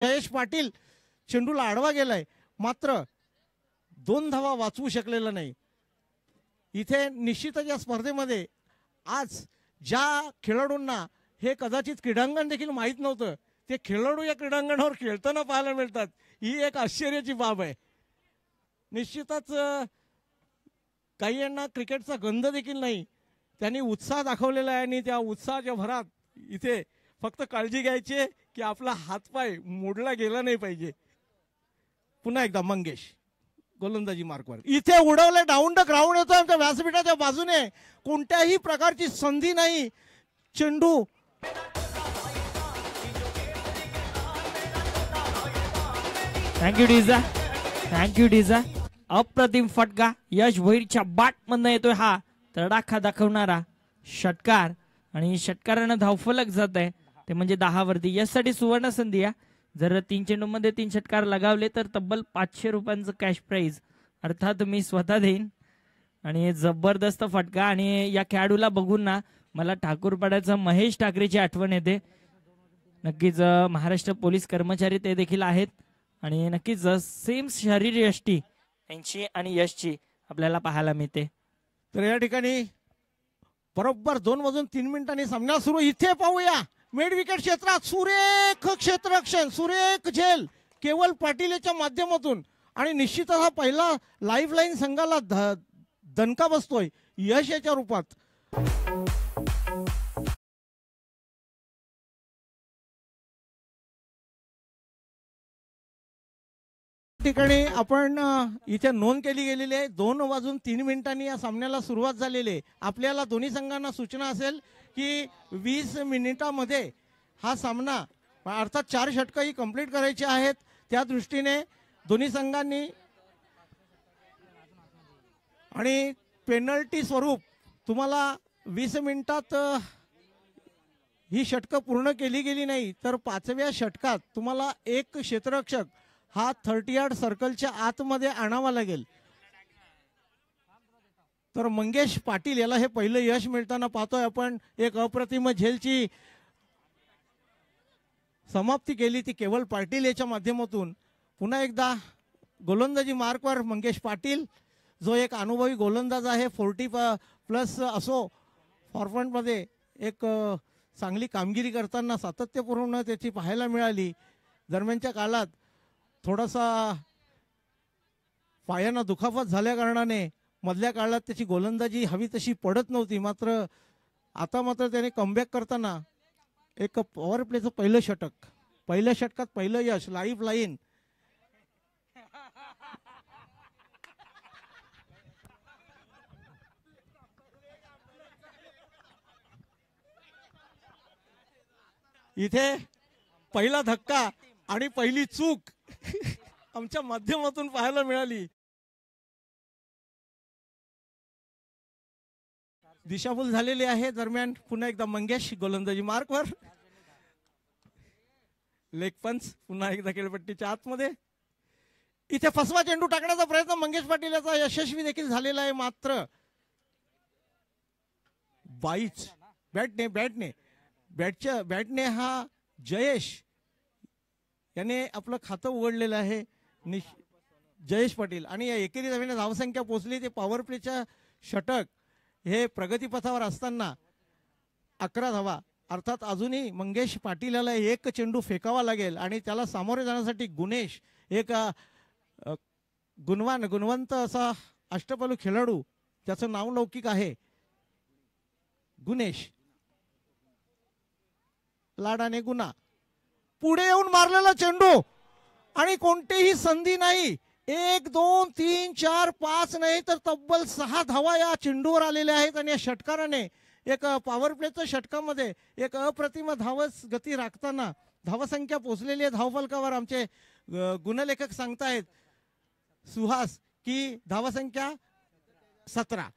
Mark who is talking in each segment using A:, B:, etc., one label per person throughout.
A: जयेश पाटील चेंडूला आडवा गेलाय, मात्र 2 धावा वाचवू शकलेला नाही. इथे निश्चितच या स्पर्धेमध्ये आज ज्या खेळाडूंना हे कदाचित क्रीडांगण देखील माहीत नव्हतं, ते खेळाडू या क्रीडांगणावर खेळताना पाहायला मिळतात, ही एक आश्चर्याची बाब आहे. निश्चितच काहींना क्रिकेटचा गंध देखील नाही, त्यांनी उत्साह दाखवलेला आहे आणि त्या उत्साहाच्या भरात इथे फक्त काळजी घ्यायची की आपला हातपाय मोडला गेला नाही पाहिजे. पुन्हा एकदा मंगेश गोलंदाजी मार्कवर इथे उडवले, डाऊन द ग्राउंड येतो आमच्या व्यासपीठाच्या बाजूने, कोणत्याही प्रकारची संधी नाही. चेंडू
B: थँक्यू डीजा, थँक्यू डीजा. अप्रतिम फटका यश भोईरच्या बॅट मधनं येतोय हा तडाखा दाखवणारा षटकार आणि षटकारानं धावफलक जात आहे ते म्हणजे 10 वरती. यासाठी सुवर्ण संधी आहे. जर 3 चेंडूमध्ये 3 षटकार लगावले तर तब्बल 500 रुपयांचं कॅश प्राइज अर्थात मी स्वतः देईन. आणि जबरदस्त फटका आणि या खेळाडूला बघून ना मला ठाकूरपाड्याचा महेश ठाकरेची आठवण येते. नक्कीच महाराष्ट्र पोलीस कर्मचारी ते देखील आहेत आणि नक्कीच सेम शरीरयष्टी यांची आणि यशची आपल्याला पाहायला मिळते.
A: तर या ठिकाणी बरोबर 2 वाजून 3 मिनिटांनी सामना सुरू. इथे पाहूया मिड विकेट क्षेत्रात सुरेख क्षेत्ररक्षण, सुरेख झेल केवल पाटील याच्या माध्यमातून आणि निश्चितच हा पहिला लाईफ लाईन संघाला दणका बसतोय यश याच्या रूपात. ठिकाणी आपण इथे नोंद केली गेलेली आहे. 2 वाजून 3 मिनिटांनी या सामन्याला सुरुवात झालेली आहे. आपल्याला दोन्ही संघांना सूचना असेल की 20 मिनिटामध्ये हा सामना अर्थात 4 षटकंही कंप्लीट करायची आहेत. त्या दृष्टीने दोन्ही संघांनी आणि पेनल्टी स्वरूप तुम्हाला 20 मिनिटात ही षटकं पूर्ण केली गेली नाही तर 5व्या षटकात तुम्हाला एक क्षेत्ररक्षक हा 30 यार्ड सर्कलच्या आतमध्ये आणावा लागेल. तर मंगेश पाटील याला हे पहिलं यश मिळताना पाहतोय आपण. एक अप्रतिम झेलची समाप्ती केली ती केवल पाटील याच्या माध्यमातून. पुन्हा एकदा गोलंदाजी मार्कवर मंगेश पाटील जो एक अनुभवी गोलंदाज आहे. 40+ असो फॉरफ्रंटमध्ये एक चांगली कामगिरी करताना सातत्यपूर्ण त्याची पाहायला मिळाली. दरम्यानच्या काळात थोडासा पायानं दुखापत झाल्या कारणाने मधल्या काळात त्याची गोलंदाजी हवी तशी पडत नव्हती. मात्र आता त्याने कमबॅक करताना एक पॉवर प्लेचं पहिलं षटक, पहिल्या षटकात पहिलं यश, लाईफ लाईन. इथे पहिला धक्का आणि पहिली चूक आमच्या माध्यमातून पाहायला मिळाली. दिशाभूल झालेली आहे. दरम्यान पुन्हा एकदा मंगेश गोलंदाजी मार्कवर. लेग पंच पुन्हा एकदा खेळपट्टीच्या आतमध्ये. इथे फसवा चेंडू टाकण्याचा प्रयत्न मंगेश पाटील याचा यशस्वी देखील झालेला आहे. मात्र बॅटने हा जयेश याने आपलं खातं उघडलेलं आहे. जयेश पाटील आणि या एकेरी धावेने धावसंख्या पोहोचली. ते पॉवर प्लेच्या षटक हे प्रगतीपथावर असताना 11 धावा. अर्थात अजूनही मंगेश पाटील याला एक चेंडू फेकावा लागेल आणि त्याला सामोरे जाण्यासाठी गुणेश एक गुणवंत असा अष्टपैलू खेळाडू, त्याचं नाव लौकिक आहे गुणेश. लाडाने गुन्हा पुढे येऊन मारलेला चेंडू आणि कोणतीही संधी नाही. 1 2 3 4 5 नाही तर तब्बल 6 धावा या चेंडूवर आलेल्या आहेत. आणि या षटकाराने एक पॉवर प्लेच्या षटकामध्ये एक अप्रतिम धावस गती राखताना धावसंख्या पोहोचलेली आहे धावफलकावर. आमचे गुणलेखक सांगतायत सुहास की धावसंख्या 17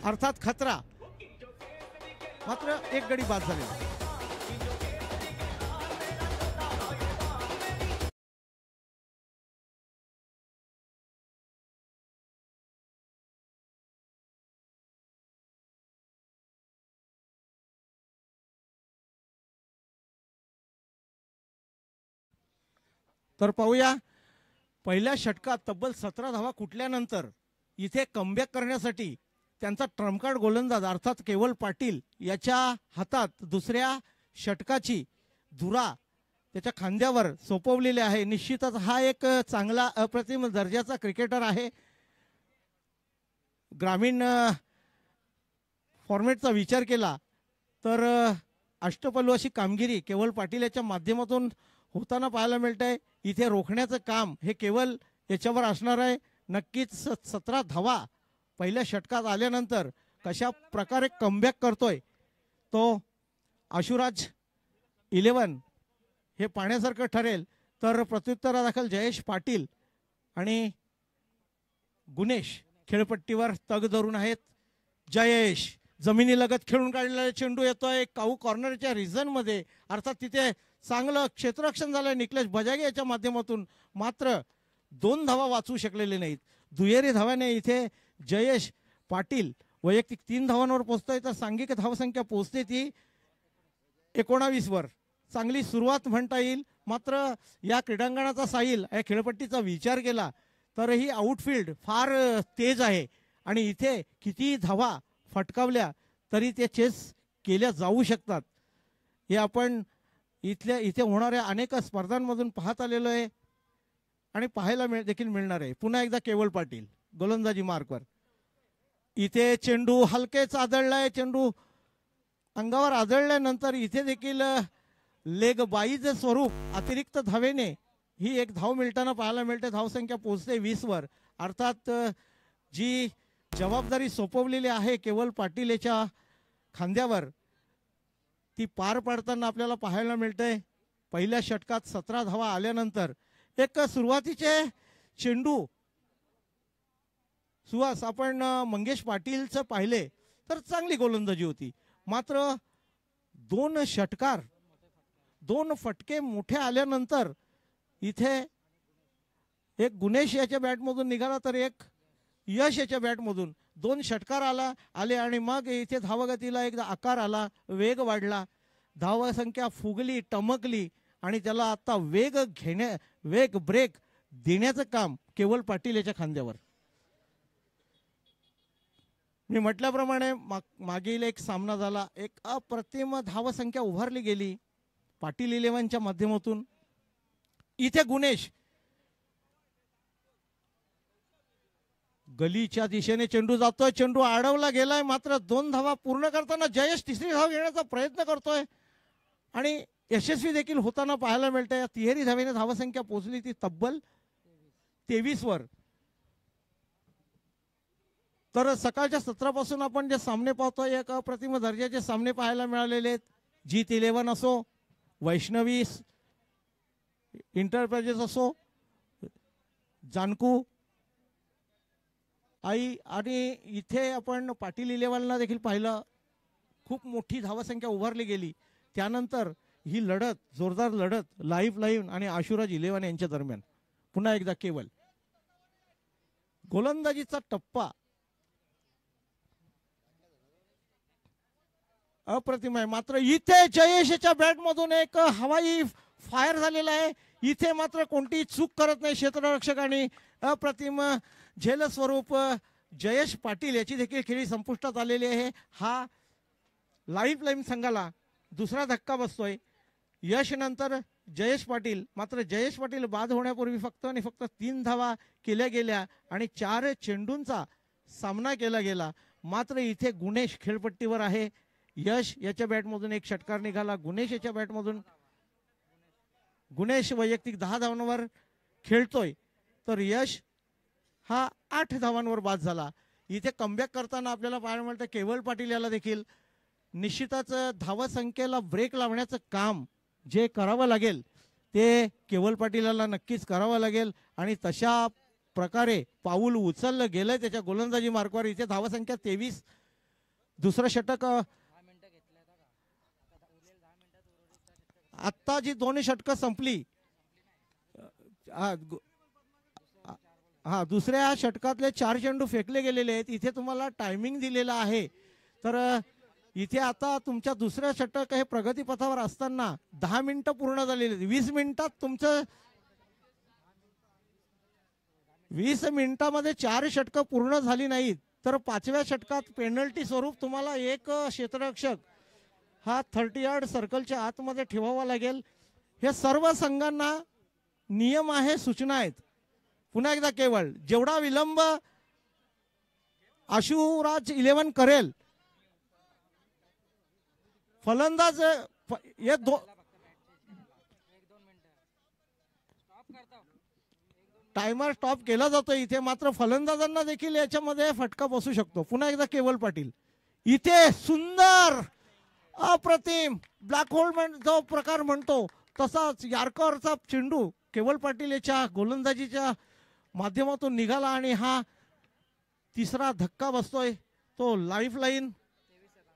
A: अर्थात खतरा. मात्र एक गडी बाद झालेला. तर पाहूया पहिल्या षटकात तब्बल 17 धावा कुठल्यानंतर इथे कमबॅक करण्यासाठी त्यांचा ट्रम्पकार्ड गोलंदाज अर्थात केवल पाटील याच्या हातात दुसऱ्या षटकाची धुरा त्याच्या खांद्यावर सोपवलेली आहे. निश्चितच हा एक चांगला अप्रतिम दर्जाचा क्रिकेटर आहे. ग्रामीण फॉर्मॅटचा विचार केला तर अष्टपैलू अशी कामगिरी केवल पाटील याच्या माध्यमातून होताना पाहायला मिळतंय. इथे रोखण्याचं काम हे केवल याच्यावर असणार आहे. नक्कीच 17 धावा पहिल्या षटकात आल्यानंतर कशा प्रकारे कमबॅक करतोय तो आशुराज 11 हे पाहण्यासारखं ठरेल. तर प्रत्युत्तरादाखल जयेश पाटील आणि गुणेश खेळपट्टीवर तग धरून आहेत. जयेश जमिनीलगत खेळून काढलेला चेंडू येतोय काऊ कॉर्नरच्या रिझन मध्ये, अर्थात तिथे चांगलं क्षेत्ररक्षण झालं निकलेश बजागे याच्या माध्यमातून. मात्र 2 धावा वाचवू शकलेले नाहीत. दुहेरी धाव्याने इथे जयेश पाटील वैयक्तिक 3 धावांवर पोहोचतोय तर सांघिक धावसंख्या पोहोचते ती 19 वर. चांगली सुरुवात म्हणता येईल. मात्र या क्रीडांगणाचा साईल या खेळपट्टीचा विचार केला तर ही आउटफील्ड फार तेज आहे आणि इथे किती धावा फटकावल्या तरी ते चेस केल्या जाऊ शकतात. हे आपण इथे होणाऱ्या अनेक स्पर्धांमधून पाहत आलेलो आहे आणि पाहायला देखील मिळणार आहे. पुन्हा एकदा केवल पाटील गोलंदाजी मार्कवर. इथे चेंडू हलकेच आदळलाय. चेंडू अंगावर आदळल्यानंतर इथे देखील लेग बाईचे स्वरूप अतिरिक्त धावेने ही एक धाव मिळताना पाहायला मिळते. धावसंख्या पोहोचते 20 वर. अर्थात जी जबाबदारी सोपवलेली आहे केवल पाटील याच्या खांद्यावर ती पार पाडताना आपल्याला पाहायला मिळते. पहिल्या षटकात 17 धावा आल्यानंतर एक सुरुवातीचे चेंडू सुहास आपण मंगेश पाटीलचं पाहिले तर चांगली गोलंदाजी होती. मात्र 2 षटकार 2 फटके मोठे आल्यानंतर इथे एक गुणेश याच्या बॅटमधून निघाला तर एक यश याच्या बॅटमधून 2 षटकार आले आणि मग इथे धावगतीला एकदा आकार आला, वेग वाढला, धावसंख्या फुगली टमकली आणि त्याला आता वेग ब्रेक देण्याचं काम केवल पाटील याच्या खांद्यावर. मी म्हटल्याप्रमाणे मागील एक सामना झाला. एक अप्रतिम धावसंख्या उभारली गेली पाटील 11च्या माध्यमातून. इथे गुणेश गलीच्या दिशेने चेंडू जातोय. चेंडू अडवला गेलाय. मात्र 2 धावा पूर्ण करताना जयेश तिसरी धाव घेण्याचा प्रयत्न करतोय आणि यशस्वी देखील होताना पाहायला मिळतंय. तिहेरी धावेने धावसंख्या पोहोचली ती तब्बल 23 वर. तर सकाळच्या सत्रापासून आपण जे सामने पाहतोय एक अप्रतिम दर्जाचे सामने पाहायला मिळालेले आहेत. जीत 11 असो, वैष्णवी इंटरप्राइजेस असो, जानकू आई आणि इथे आपण पाटील 11ला देखील पाहिलं. खूप मोठी धावसंख्या उभारली गेली. त्यानंतर ही लढत जोरदार लढत लाईव्ह आणि आशुराज 11 यांच्या दरम्यान. पुन्हा एकदा केवल गोलंदाजीचा टप्पा अप्रतिम आहे. मात्र इथे जयेशच्या बॅटमधून एक हवाई फायर झालेला आहे. इथे मात्र कोणतीही चूक करत नाही क्षेत्ररक्षक आणि अप्रतिम झेल स्वरूप जयेश पाटील याची देखील खेळी संपुष्टात आलेली आहे. हा लाईव्ह संघाला दुसरा धक्का बसतोय. यश नंतर जयेश पाटील. मात्र जयेश पाटील बाद होण्यापूर्वी फक्त 3 धावा केल्या गेल्या आणि 4 चेंडूंचा सामना केला गेला. मात्र इथे गुणेश खेळपट्टीवर आहे. यश याच्या बॅटमधून एक षटकार निघाला. गुणेश याच्या बॅटमधून गुणेश वैयक्तिक 10 धावांवर खेळतोय तर यश हा 8 धावांवर बाद झाला. इथे कमबॅक करताना आपल्याला पाहायला मिळतं केवल पाटील याला देखील निश्चितच धावसंख्येला ब्रेक लावण्याचं काम जे करावं लागेल ते केवल पाटीलला नक्कीच करावं लागेल आणि तशा प्रकारे पाऊल उचललं गेलंय त्याच्या गोलंदाजी मार्गावर. इथे धावसंख्या 23. दुसरं षटक आत्ता जी 2 षटकं संपली. दुसऱ्या षटकातले 4 चेंडू फेकले गेलेले आहेत. इथे तुम्हाला टायमिंग दिलेला आहे. तर इथे आता तुमच्या दुसऱ्या षटक हे प्रगतीपथावर असताना 10 मिनिटं पूर्ण झालेली. 20 मिनिटात तुमचं 20 मिनिटांमध्ये 4 षटकं पूर्ण झाली नाहीत तर 5व्या षटकात पेनल्टी स्वरूप तुम्हाला एक क्षेत्ररक्षक हा 30 यार्ड सर्कलच्या आतमध्ये ठेवावा लागेल. हे सर्व संघांना नियम आहे, सूचना आहेत. पुन्हा एकदा केवळ जेवढा विलंब आशुराज 11 करेल फलंदाज टायमर स्टॉप केला जातो इथे. मात्र फलंदाजांना देखील याच्यामध्ये फटका बसू शकतो. पुन्हा एकदा केवल पाटील इथे सुंदर अप्रतिम ब्लॅक होल जो प्रकार म्हणतो तसाच यार्करचा चेंडू केवल पाटील याच्या गोलंदाजीच्या माध्यमातून निघाला आणि हा तिसरा धक्का बसतोय. तो लाईफ लाईन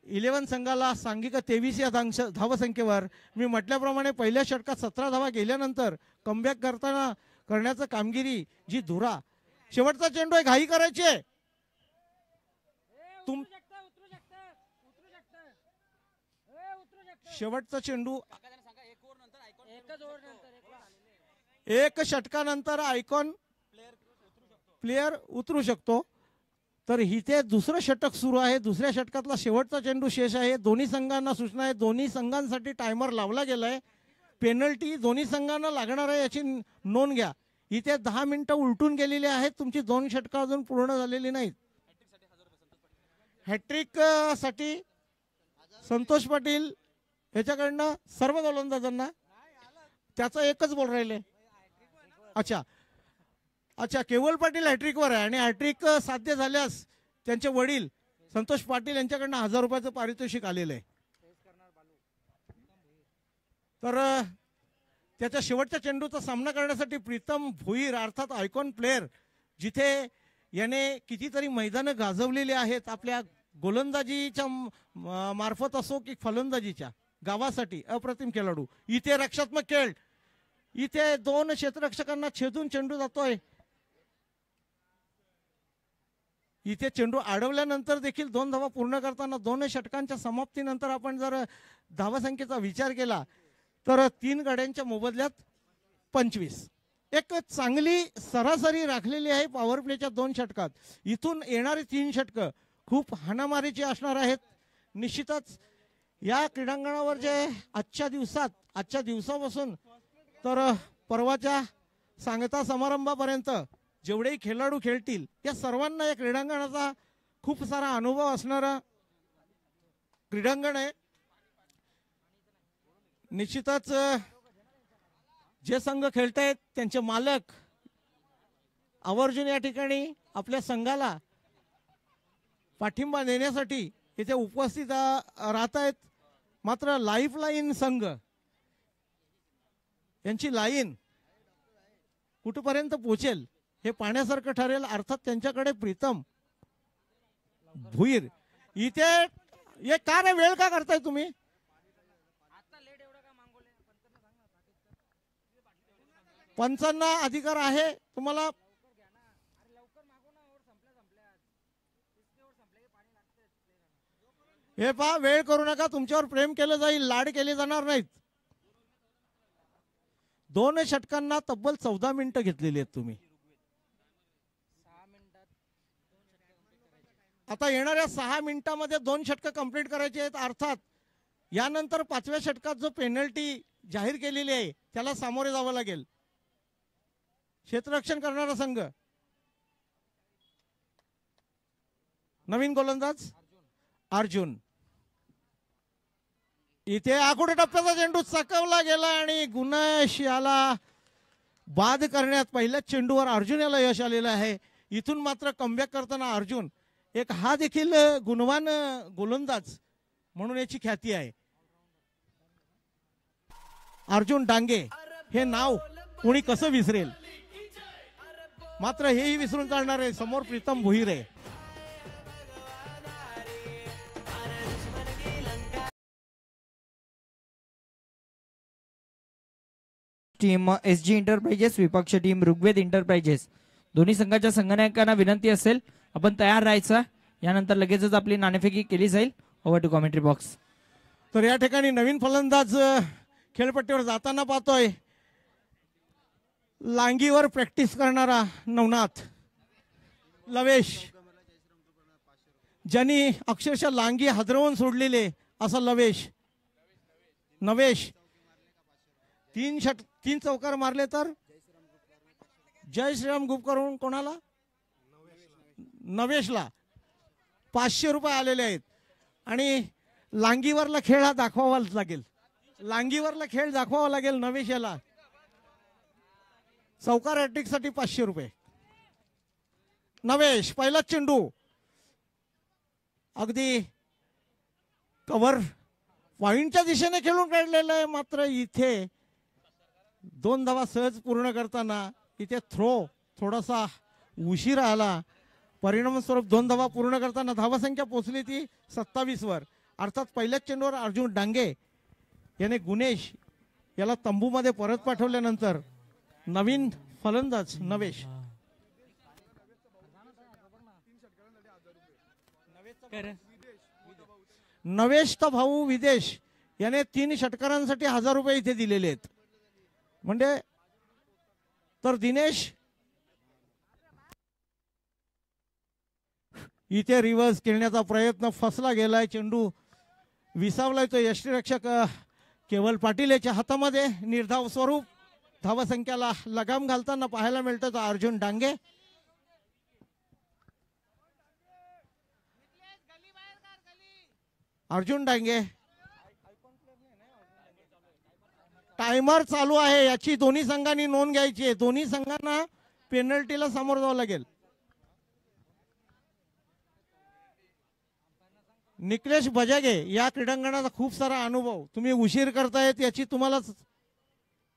A: 11 संघाला सांघिक 23 या धावसंख्येवर. मी म्हटल्याप्रमाणे पहिल्या षटकात 17 धावा गेल्यानंतर कमबॅक करण्याचं कामगिरी जी धुरा. शेवटचा चेंडू आहे, घाई करायची आहे. शेवटचा चेंडू एक षटकानंतर आयकॉन प्लेयर उतरू शकतो. तर इथे दुसरं षटक सुरू आहे. दुसऱ्या षटकातला शेवटचा चेंडू शेष आहे. दोन्ही संघांना सूचना आहे. दोन्ही संघांसाठी टायमर लावला गेलाय. पेनल्टी दोन्ही संघांना लागणार आहे याची नोंद घ्या. इथे 10 मिनिटं उलटून गेलेली आहेत. तुमची 2 षटकं अजून पूर्ण झालेली नाहीत. हॅट्रिक साठी संतोष पाटील याच्याकडनं सर्व गोलंदाजांना त्याचा एकच बॉल राहिले. अच्छा अच्छा, केवल पाटील हॅट्रिकवर आहे आणि हॅट्रिक साध्य झाल्यास त्यांचे वडील संतोष पाटील यांच्याकडनं 1000 रुपयाचं पारितोषिक आलेलं आहे. तर त्याच्या शेवटच्या चेंडूचा सामना करण्यासाठी प्रीतम भोईर अर्थात आयकॉन प्लेयर जिथे याने कितीतरी मैदानं गाजवलेली आहेत आपल्या गोलंदाजीच्या मार्फत असो की फलंदाजीच्या गावासाठी अप्रतिम खेळाडू. इथे रक्षात्मक खेळ. इथे 2 क्षेत्ररक्षकांना छेदून चेंडू जातोय. इथे चेंडू अडवल्यानंतर देखील 2 धावा पूर्ण करताना 2 षटकांच्या समाप्तीनंतर आपण जर धावासंख्येचा विचार केला तर 3 गाड्यांच्या मोबदल्यात 25. एक चांगली सरासरी राखलेली आहे पॉवर प्लेच्या 2 षटकात. इथून येणारी 3 षटकं खूप हाणामारीची असणार आहेत. निश्चितच या क्रीडांगणावर जे आजच्या दिवसापासून तर परवाच्या सांगता समारंभापर्यंत जेवढेही खेळाडू खेळतील या सर्वांना या क्रीडांगणाचा खूप सारा अनुभव असणारा क्रीडांगण आहे. निश्चितच जे संघ खेळतायत त्यांचे मालक आवर्जून या ठिकाणी आपल्या संघाला पाठिंबा देण्यासाठी इथे उपस्थित राहत आहेत. मात्र लाईफ लाईन संघ यांची लाईन कुठपर्यंत पोहोचेल हे पाहण्यासारखं ठरेल. अर्थात त्यांच्याकडे प्रीतम भुईर इथे ये का रे वेळ का करताय तुम्ही? पंचांना अधिकार आहे तुम्हाला. हे पहा, वेळ करू नका. तुमच्यावर प्रेम केलं जाईल, लाड केले जाणार नाहीत. 2 षटकांना तब्बल 14 मिनिटं घेतलेली आहेत तुम्ही. आता येणाऱ्या 6 मिनिटांमध्ये 2 षटकं कंप्लीट करायची आहेत. अर्थात यानंतर 5व्या षटकात जो पेनल्टी जाहीर केलेली आहे त्याला सामोरे जावं लागेल. क्षेत्ररक्षण करणारा संघ नवीन गोलंदाज अर्जुन. इथे आखुड टप्प्याचा चेंडू चकवला गेला आणि गुणेश याला बाद करण्यात पहिल्याच चेंडूवर अर्जुन याला यश आलेलं आहे. इथून मात्र कमबॅक करताना अर्जुन एक हा देखील गुणवान गोलंदाज म्हणून याची ख्याती आहे. अर्जुन डांगे हे नाव कोणी कसं विसरेल. मात्र हेही विसरून चालणार आहे. समोर प्रीतम भोईर आहे.
B: टीम SG एंटरप्राइजेस विपक्ष टीम ऋग्वेद एंटरप्राइजेस दोन्ही संघाच्या संघनायकांना विनंती असेल आपण तयार राहायचं. यानंतर लगेचच आपली नाणेफेकी केली जाईल. Over to commentary box.
A: तर या ठिकाणी नवीन फलंदाज खेळपट्टीवर जाताना पाहतोय. लांगीवर प्रॅक्टिस करणारा नवनाथ लवेश, ज्यांनी अक्षरशः लांगी हादरवून सोडलेले असा नवेश 3 चौकार मारले तर जय श्रीराम ग्रुप करून कोणाला नवेशला 500 रुपये आलेले आहेत. आणि लांगीवरला खेळ हा दाखवावाच लागेल, लांगीवरला खेळ दाखवावा लागेल नवेश याला. चौकार हॅट्रिक साठी 500 रुपये. नवेश पहिलाच चेंडू अगदी कव्हर पॉइंटच्या दिशेने खेळून काढलेलं आहे, मात्र इथे 2 धावा सहज पूर्ण करताना इथे थ्रो थोडासा उशिरा आला. परिणामस्वरूप 2 धावा पूर्ण करताना धावासंख्या पोहोचली ती 27 वर. अर्थात पहिल्याच चेंडूवर अर्जुन डांगे याने गुणेश याला तंबूमध्ये परत पाठवल्यानंतर नवीन फलंदाज नवेश तर भाऊ विदेश याने 3 षटकारांसाठी 1000 रुपये इथे दिलेले आहेत. म्हणजे तर दिनेश इथे रिव्हर्स खेळण्याचा प्रयत्न फसला गेलाय. चेंडू विसावलाय तो यष्टीरक्षक केवल पाटील याच्या हातामध्ये. निर्धाव स्वरूप धावसंख्याला लगाम घालताना पाहायला मिळतं तो अर्जुन डांगे. टायमर चालू आहे याची दोन्ही संघांनी नोंद घ्यायची आहे. दोन्ही संघांना पेनल्टीला सामोरं जावं लागेल. निकलेश बजागे या क्रीडांगणाचा खूप सारा अनुभव, तुम्ही उशीर करतायत याची तुम्हाला.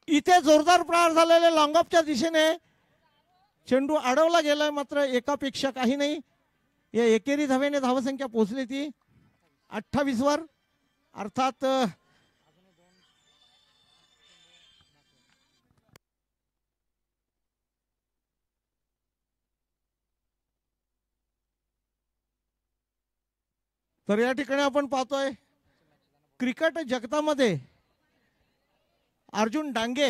A: इथे जोरदार प्रहार झालेले लॉंगऑफच्या दिशेने चेंडू अडवला गेलाय, मात्र एकापेक्षा काही नाही. या एकेरी धावेने धावसंख्या पोहोचली ती 28 वर. अर्थात तर या ठिकाणी आपण पाहतोय क्रिकेट जगतामध्ये अर्जुन डांगे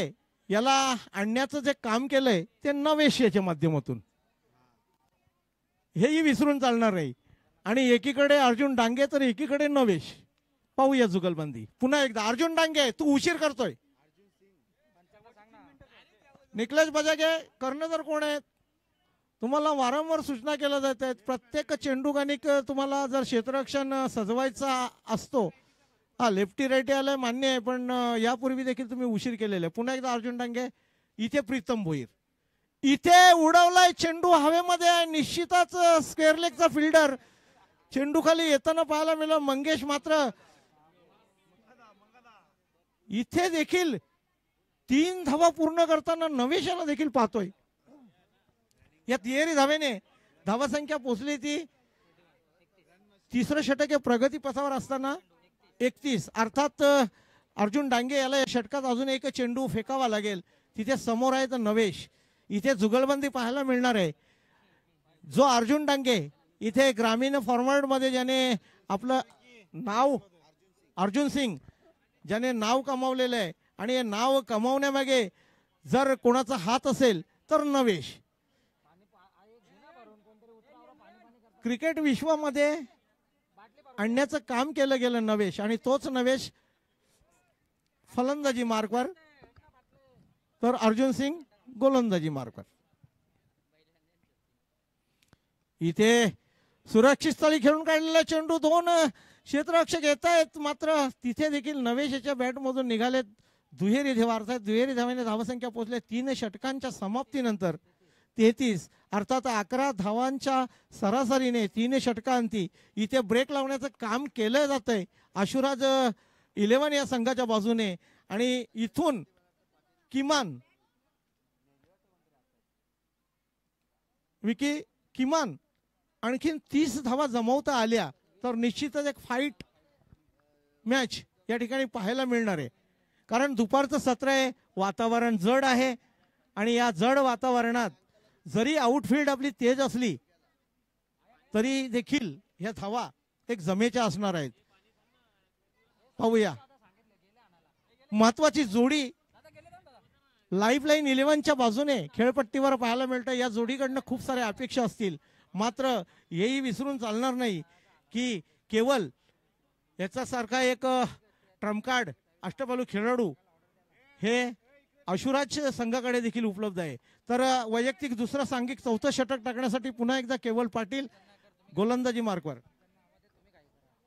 A: याला आणण्याचं जे काम केलंय ते नवेश याच्या माध्यमातून, हेही विसरून चालणार नाही. आणि एकीकडे अर्जुन डांगे तर एकीकडे नवेश. पाहूया जुगलबंदी पुन्हा एकदा. अर्जुन डांगे तू उशीर करतोय. निकलेश बजागे कर्णधार कोण आहेत? तुम्हाला वारंवार सूचना केल्या जात आहेत. प्रत्येक चेंडूगानिक तुम्हाला जर क्षेत्ररक्षण सजवायचा असतो, हा लेफ्टी राईटी आलाय मान्य आहे, पण यापूर्वी देखील तुम्ही उशीर केलेला आहे. पुन्हा एकदा अर्जुन डांगे. इथे प्रीतम भोईर इथे उडवलाय चेंडू हवेमध्ये. निश्चितच स्क्वेअर लेगचा फिल्डर चेंडू खाली येताना पाहायला मिळालं. मंगेश मात्र इथे देखील 3 धावा पूर्ण करताना नवेशाला देखील पाहतोय. या तिहेरी धावेने धावासंख्या पोहोचली ती 3रं षटक हे प्रगती पथावर असताना 31. अर्थात अर्जुन डांगे याला या षटकात अजून एक चेंडू फेकावा लागेल. तिथे समोर आहे तर नवेश. इथे जुगलबंदी पाहायला मिळणार आहे. जो अर्जुन डांगे इथे ग्रामीण फॉर्मॅट मध्ये ज्याने आपलं नाव, अर्जुन सिंग ज्याने नाव कमावलेलं आहे, आणि हे नाव कमावण्यामागे जर कोणाचा हात असेल तर नवेश. क्रिकेट विश्वामध्ये आणण्याचं काम केलं गेलं नवेश, आणि तोच नवेश फलंदाजी मार्कवर तर अर्जुन सिंग गोलंदाजी मार्कवर. इथे सुरक्षित स्थळी खेळून काढलेला चेंडू 2 क्षेत्ररक्षक येत आहेत, मात्र तिथे देखील नवेश याच्या बॅटमधून निघाले दुहेरी धावा. अर्थात दुहेरी धावेने धावसंख्या पोहोचले 3 षटकांच्या समाप्तीनंतर 33. अर्थात 11 धावांच्या सरासरीने 3 षटकांती इथे ब्रेक लावण्याचं काम केलं जातंय आशुराज 11 या संघाच्या बाजूने. आणि इथून किमान आणखीन 30 धावा जमवता आल्या तर निश्चितच एक फाईट मॅच या ठिकाणी पाहायला मिळणार आहे. कारण दुपारचं सत्र आहे, वातावरण जड आहे, आणि या जड वातावरणात जरी आउटफील्ड आपली तेज असली तरी देखील ह्या धावा एक जमेच्या असणार आहेत. पाहूया महत्वाची जोडी लाईफलाईन 11च्या बाजूने खेळपट्टीवर पाहायला मिळतं. या जोडीकडनं खूप साऱ्या अपेक्षा असतील, मात्र हेही विसरून चालणार नाही की केवळ याच्यासारखा एक ट्रम्प कार्ड अष्टपैलू खेळाडू हे अशुराज संघाकडे देखील उपलब्ध आहे. तर वैयक्तिक दुसरं सांघिक चौथं षटक टाकण्यासाठी पुन्हा एकदा केवळ पाटील गोलंदाजी मार्कवर.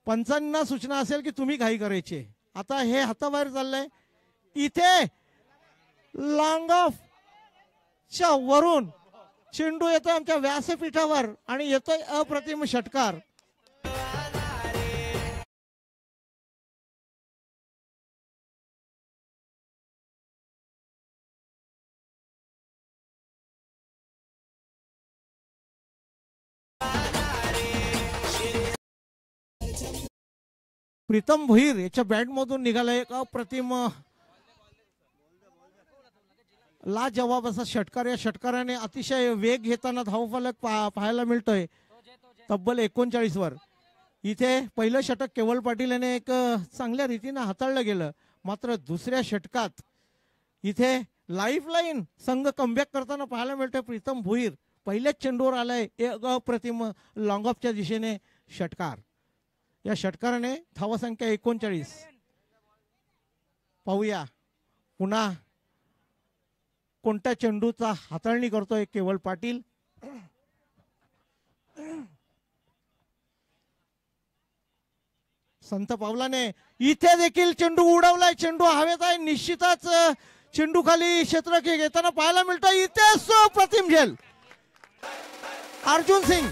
A: पंचांना सूचना असेल की तुम्ही घाई करायची. आता हे हाताबाहेर चाललंय. इथे लॉंग ऑफ च्या वरून चेंडू येतोय आमच्या व्यासपीठावर आणि येतोय अप्रतिम षटकार. प्रीतम भोईर याच्या बॅटमधून निघालाय एक अप्रतिम लाजवाब असा षटकार. या षटकाराने अतिशय वेग घेताना धावफलक पाहायला मिळतोय तब्बल 39 वर. इथे पहिलं षटक केवळ पाटील याने एक चांगल्या रीतीने हाताळलं गेलं, मात्र दुसऱ्या षटकात इथे लाईफलाईन संघ कमबॅक करताना पाहायला मिळतोय. प्रीतम भोईर पहिल्याच चेंडूवर आलाय एक अप्रतिम लॉंग ऑफच्या दिशेने षटकार. या षटकाराने धावसंख्या 39. पाहूया पुन्हा कोणत्या चेंडूचा हाताळणी करतोय केवळ पाटील. संत पावलाने इथे देखील चेंडू उडवलाय. चेंडू हवेत आहे. निश्चितच चेंडू खाली क्षेत्र घेताना पाहायला मिळतं. इथे सुप्रतिम झेल अर्जुन सिंग.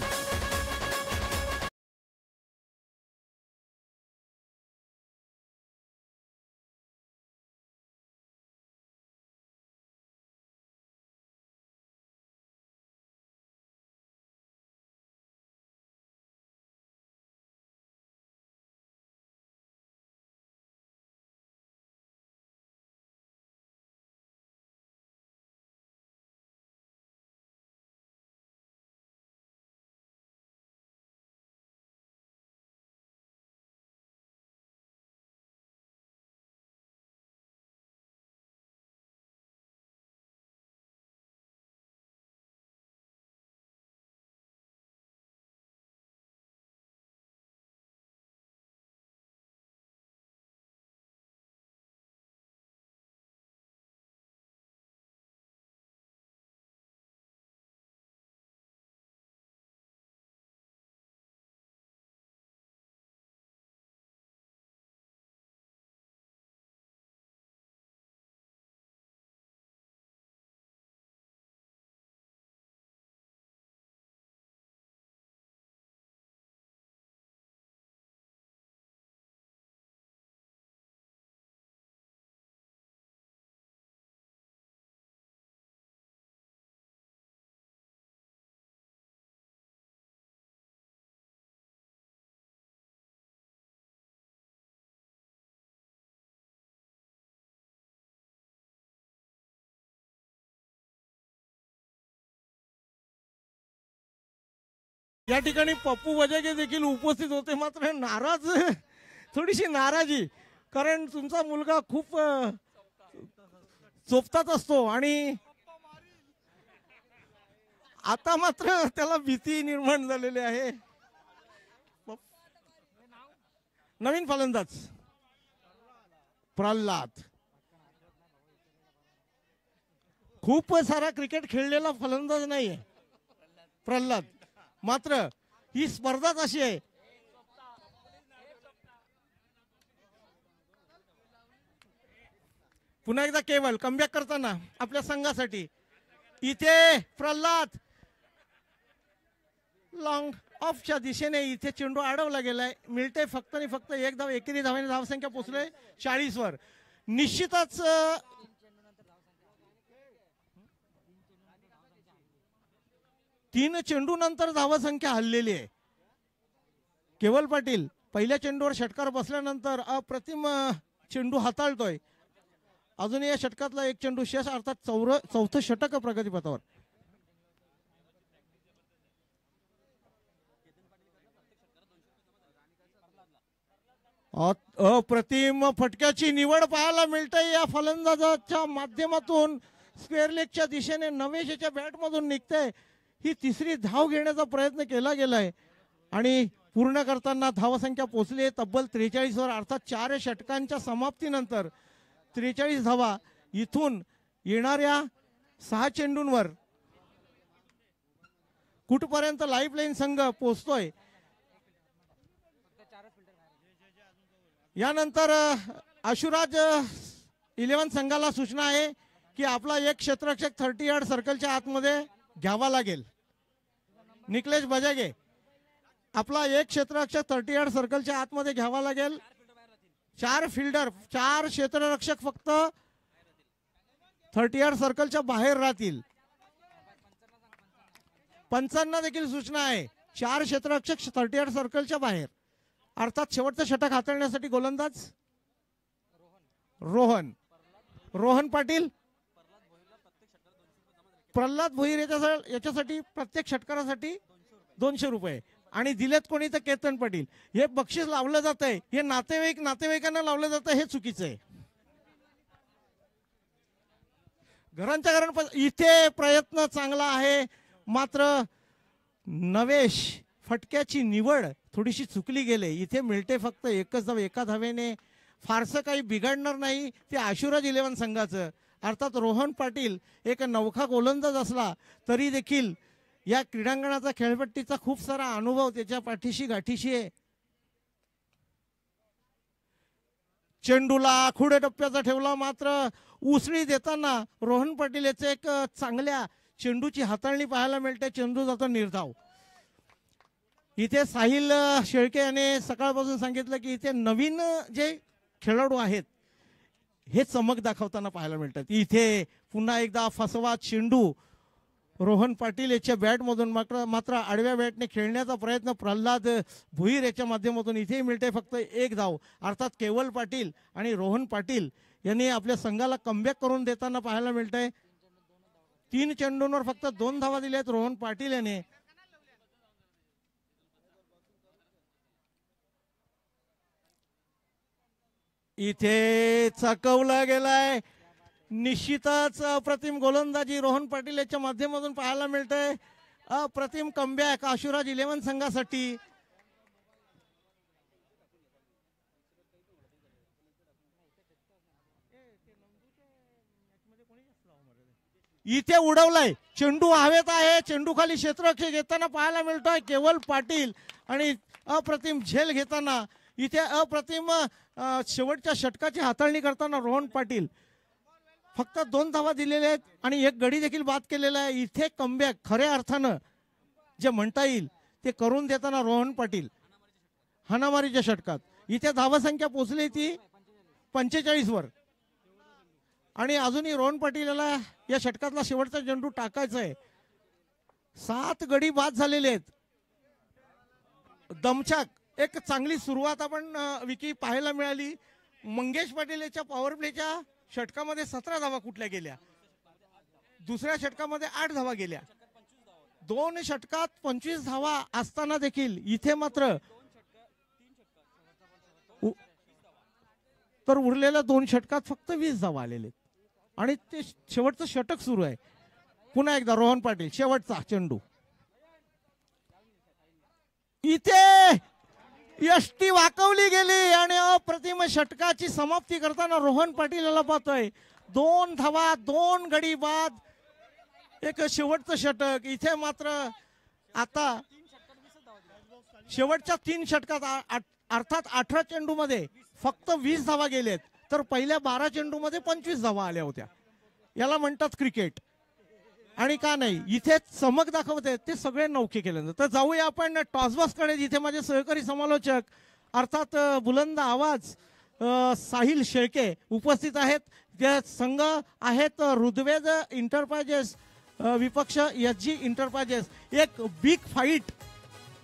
A: या ठिकाणी पप्पू वजागे देखील उपस्थित होते, मात्र नाराज, थोडीशी नाराजी, कारण तुमचा मुलगा खूप चोपतात असतो आणि आता मात्र त्याला भीती निर्माण झालेली आहे. नवीन फलंदाज प्रल्हाद, खूप सारा क्रिकेट खेळलेला फलंदाज नाहीये प्रल्हाद, मात्र ही स्पर्धाच अशी आहे. पुन्हा एकदा केवळ कमबॅक करताना आपल्या संघासाठी इथे प्रल्हाद लॉंग ऑफच्या दिशेने इथे चेंडू अडवला गेलाय. मिळते फक्त आणि फक्त एक धाव, एकेरी धावाने धावसंख्या पोहोचले 40 वर. निश्चितच तीन चेंडू नंतर धावसंख्या हल्लेली आहे. केवल पाटील पहिल्या चेंडूवर षटकार बसल्यानंतर अप्रतिम चेंडू हाताळतोय. अजूनही या षटकातला एक चेंडू शेष, अर्थात चौथं षटक प्रगतीपथावर. अप्रतिम फटक्याची निवड पाहायला मिळते या फलंदाजाच्या माध्यमातून. स्क्वेअर लेगच्या दिशेने नवेशच्या बॅटमधून निघते. ही तिसरी धाव घेण्याचा प्रयत्न केला गेलाय आणि पूर्ण करताना धावसंख्या पोहोचली आहे तब्बल 43 वर. अर्थात 4 षटकांच्या समाप्तीनंतर 43 धावा इथून येणाऱ्या 6 चेंडूंवर कुठपर्यंत लाईफलाईन संघ पोहोचतोय. यानंतर आशुराज 11 संघाला सूचना आहे की आपला एक क्षेत्ररक्षक 30 यार्ड सर्कलच्या आतमध्ये घ्यावा लागेल. निकलेश बजागे, आपला एक क्षेत्ररक्षक 30 यार्ड सर्कलच्या आतमध्ये घ्यावा लागेल. 4 फिल्डर, 4 क्षेत्ररक्षक फक्त 30 यार्ड सर्कलच्या बाहेर राहतील. पंचांना देखील सूचना आहे 4 क्षेत्ररक्षक 30 यार्ड सर्कलच्या बाहेर. अर्थात शेवटचं षटक हाताळण्यासाठी गोलंदाज रोहन पाटील, प्रल्हाद भोईर याच्यासाठी प्रत्येक षटकारासाठी 200 रुपये आणि दिलेत कोणी तर केतन पाटील. हे बक्षीस लावलं जात आहे, हे नातेवाईकांना लावलं जातं, हे चुकीचं आहे. घरांच्या घरां इथे प्रयत्न चांगला आहे, मात्र नवेश फटक्याची निवड थोडीशी चुकली गेले. इथे मिळते फक्त एकच धाव. एका धावेने फारसं काही बिघडणार नाही ते आशुराज 11 संघाचं. अर्थात रोहन पाटील एक नवखा गोलंदाज असला तरी देखील या क्रीडांगणाचा खेळपट्टीचा खूप सारा अनुभव त्याच्या पाठीशी गाठीशी आहे. चेंडूला खुडे टप्प्याचा ठेवला, मात्र उसळी देताना रोहन पाटील याचे एक चांगल्या चेंडूची हाताळणी पाहायला मिळते. चेंडू जातो निर्धाव. इथे साहिल शेळके याने सकाळपासून सांगितलं की इथे नवीन जे खेळाडू आहेत हे चमक दाखवताना पाहायला मिळतात. इथे पुन्हा एकदा फसवा चेंडू रोहन पाटील याच्या बॅटमधून, मात्र आडव्या बॅटने खेळण्याचा प्रयत्न प्रल्हाद भुईर याच्या माध्यमातून. इथे मिळते फक्त 1 धाव. अर्थात केवल पाटील आणि रोहन पाटील यांनी आपल्या संघाला कमबॅक करून देताना पाहायला मिळतंय. 3 चेंडूंवर फक्त 2 धावा दिल्या आहेत रोहन पाटील याने. इथे चकवला गेलाय. निश्चितच अप्रतिम गोलंदाजी रोहन पाटील याच्या माध्यमातून पाहायला मिळतंय. अप्रतिम कमबॅक आशुराज 11 संघासाठी. इथे उडवलाय चेंडू, हवेत आहे. चेंडू खाली क्षेत्ररक्षक घेताना पाहायला मिळतोय केवल पाटील आणि अप्रतिम झेल घेताना इथे अप्रतिम शेवटच्या षटकाची हाताळणी करताना रोहन पाटील. फक्त 2 धावा दिलेल्या आहेत आणि 1 गडी देखील बाद केलेला आहे. इथे कमबॅक खऱ्या अर्थानं जे म्हणता येईल ते करून देताना रोहन पाटील हाणामारीच्या षटकात. इथे धावसंख्या पोहोचली ती 45 वर आणि अजूनही रोहन पाटील याला या षटकातला शेवटचा चेंडू टाकायचा आहे. 7 गडी बाद झालेले आहेत. दमछाक एक चांगली सुरुवात आपण विकी पाहायला मिळाली. मंगेश पाटील याच्या पॉवर प्लेच्या षटकामध्ये 17 धावा कुठल्या गेल्या. दुसऱ्या षटकामध्ये 8 धावा गेल्या. 2 षटकात 25 धावा असताना देखील इथे मात्र तर उरलेल्या 2 षटकात फक्त 20 धावा आलेले आणि ते शेवटचं षटक सुरू आहे. पुन्हा एकदा रोहन पाटील शेवटचा चेंडू. इथे यष्टी वाकवली गेली आणि अप्रतिम षटकाची समाप्ती करताना रोहन पाटील याला पाहतोय. 2 धावा, 2 गडी बाद, एक शेवटचं षटक. इथे मात्र आता शेवटच्या 3 षटकात अर्थात 18 चेंडू मध्ये फक्त 20 धावा गेलेत, तर पहिल्या 12 चेंडू मध्ये 25 धावा आल्या होत्या. याला म्हणतात क्रिकेट. आणि का नाही इथे चमक दाखवत आहेत ते सगळे नौके केल्यानंतर. तर जाऊया आपण टॉसबॉक्स कडे, जिथे माझे सहकारी समालोचक अर्थात बुलंद आवाज साहिल शेळके उपस्थित आहेत. जे संघ आहेत ऋग्वेद इंटरप्राइजेस विपक्ष SG इंटरप्राइजेस. एक बिग फाईट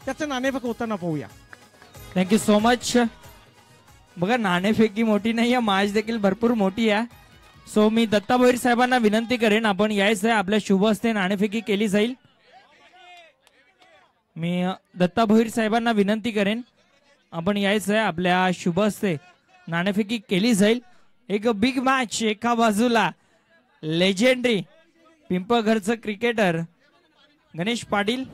A: त्याचं नाणेफेक होताना पाहूया.
B: Thank you so much. बघा नाणेफेकी मोठी नाही आहे, मॅच देखील भरपूर मोठी आहे. सो मी दत्ता भोईर साहेबांना विनंती करेन आपण यायचं आहे, आपल्या शुभ हस्ते नाणेफेकी केली जाईल. मी दत्ता भोईर साहेबांना विनंती करेन आपण यायचं आहे, आपल्या शुभ हस्ते नाणेफेकी केली जाईल. एक बिग मॅच एका बाजूला लेजेंडरी पिंपळघरचं क्रिकेटर गणेश पाटील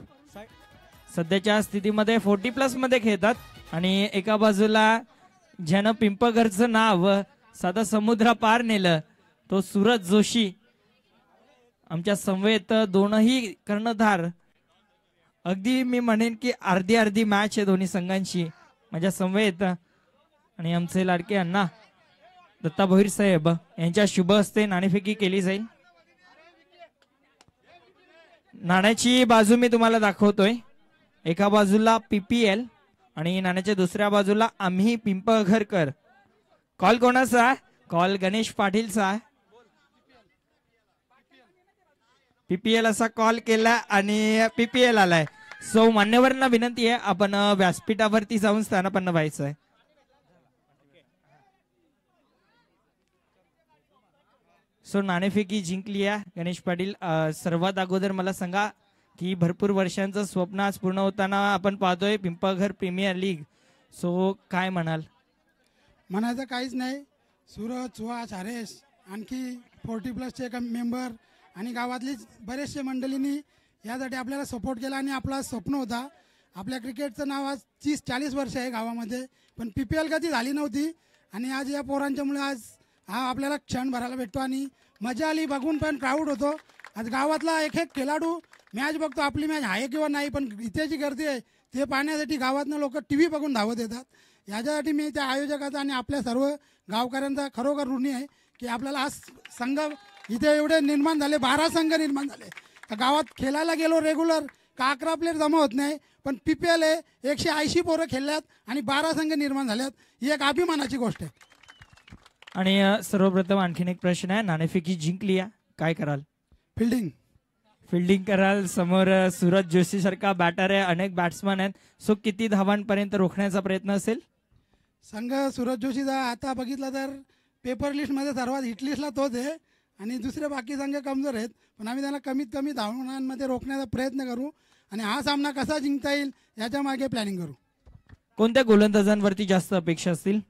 B: सध्याच्या स्थितीमध्ये 40+ मध्ये खेळतात. आणि एका बाजूला ज्यानं पिंपळघरचं नाव साधा समुद्र पार नेलं तो सूरज जोशी. आमच्या समवेत दोनही कर्णधार, अगदी मी म्हणेन की अर्धी अर्धी मॅच आहे दोन्ही संघांची माझ्या समवेत. आणि आमचे लाडके अण्णा दत्ता भोईर साहेब यांच्या शुभ हस्ते नाणेफेकी केली जाईल. नाण्याची बाजू मी तुम्हाला दाखवतोय. एका बाजूला PPL आणि नाण्याच्या दुसऱ्या बाजूला आम्ही पिंपळघरकर. कॉल कोणाचा? कॉल गणेश पाटीलचा. PPL असा कॉल केला आणि PPL आलाय. सो मान्यवरांना विनंती आहे आपण व्यासपीठावरती जाऊन स्थानापन्न व्हायचं आहे. सो नाणेफेकी जिंकली आहे गणेश पाटील. सर्वात अगोदर मला सांगा की भरपूर वर्षांचं स्वप्न आज पूर्ण होताना आपण पाहतोय पिंपळघर प्रीमियर लीग. सो काय म्हणाल?
C: म्हणायचं काहीच नाही. सूरज, सुहास, हरेश, आणखी 40+ मेंबर आणि गावातली बरेचसे मंडळींनी यासाठी आपल्याला सपोर्ट केला. आणि आपला स्वप्न होता, आपल्या क्रिकेटचं नाव आज 30-40 वर्ष आहे गावामध्ये, पण PPL कधी झाली नव्हती. आणि आज या पोरांच्यामुळे आज हा आपल्याला क्षण भरायला भेटतो आणि मजा आली बघून, पण प्राऊड होतो. आज गावातला एक एक खेळाडू मॅच बघतो. आपली मॅच आहे किंवा नाही, पण इथे जी गर्दी आहे ते पाहण्यासाठी गावातनं लोक TV बघून धावत येतात. याच्यासाठी मी त्या आयोजकाचा आणि आपल्या सर्व गावकऱ्यांचा खरोखर ऋणी आहे की आपल्याला आज संघ इथे एवढे निर्माण झाले. 12 संघ निर्माण झाले. तर गावात खेळायला गेलो रेग्युलर का 11 प्लेयर जमा होत नाही, पण PPL आहे 180 पोरं खेळल्यात आणि 12 संघ निर्माण झाल्यात. ही एक अभिमानाची गोष्ट आहे.
B: आणि सर्वप्रथम आणखीन एक प्रश्न आहे. नाणेफेकी जिंकली आहे, काय कराल?
C: फिल्डिंग
B: कराल. समोर सूरज जोशी सारखा बॅटर आहे, अनेक बॅट्समन आहेत. सो किती धावांपर्यंत रोखण्याचा प्रयत्न असेल?
C: संघ सूरज जोशीचा आता बघितला तर पेपर लिस्टमध्ये सर्वात हिट लिस्टला तोच आहे आणि दुसरे बाकी संघ कमजोर आहेत, पण आम्ही त्यांना कमीत कमी धावनांमध्ये रोखण्याचा प्रयत्न करू आणि हा सामना कसा जिंकता येईल याच्या मागे प्लॅनिंग करू.
B: कोणत्या गोलंदाजांवरती जास्त अपेक्षा असतील?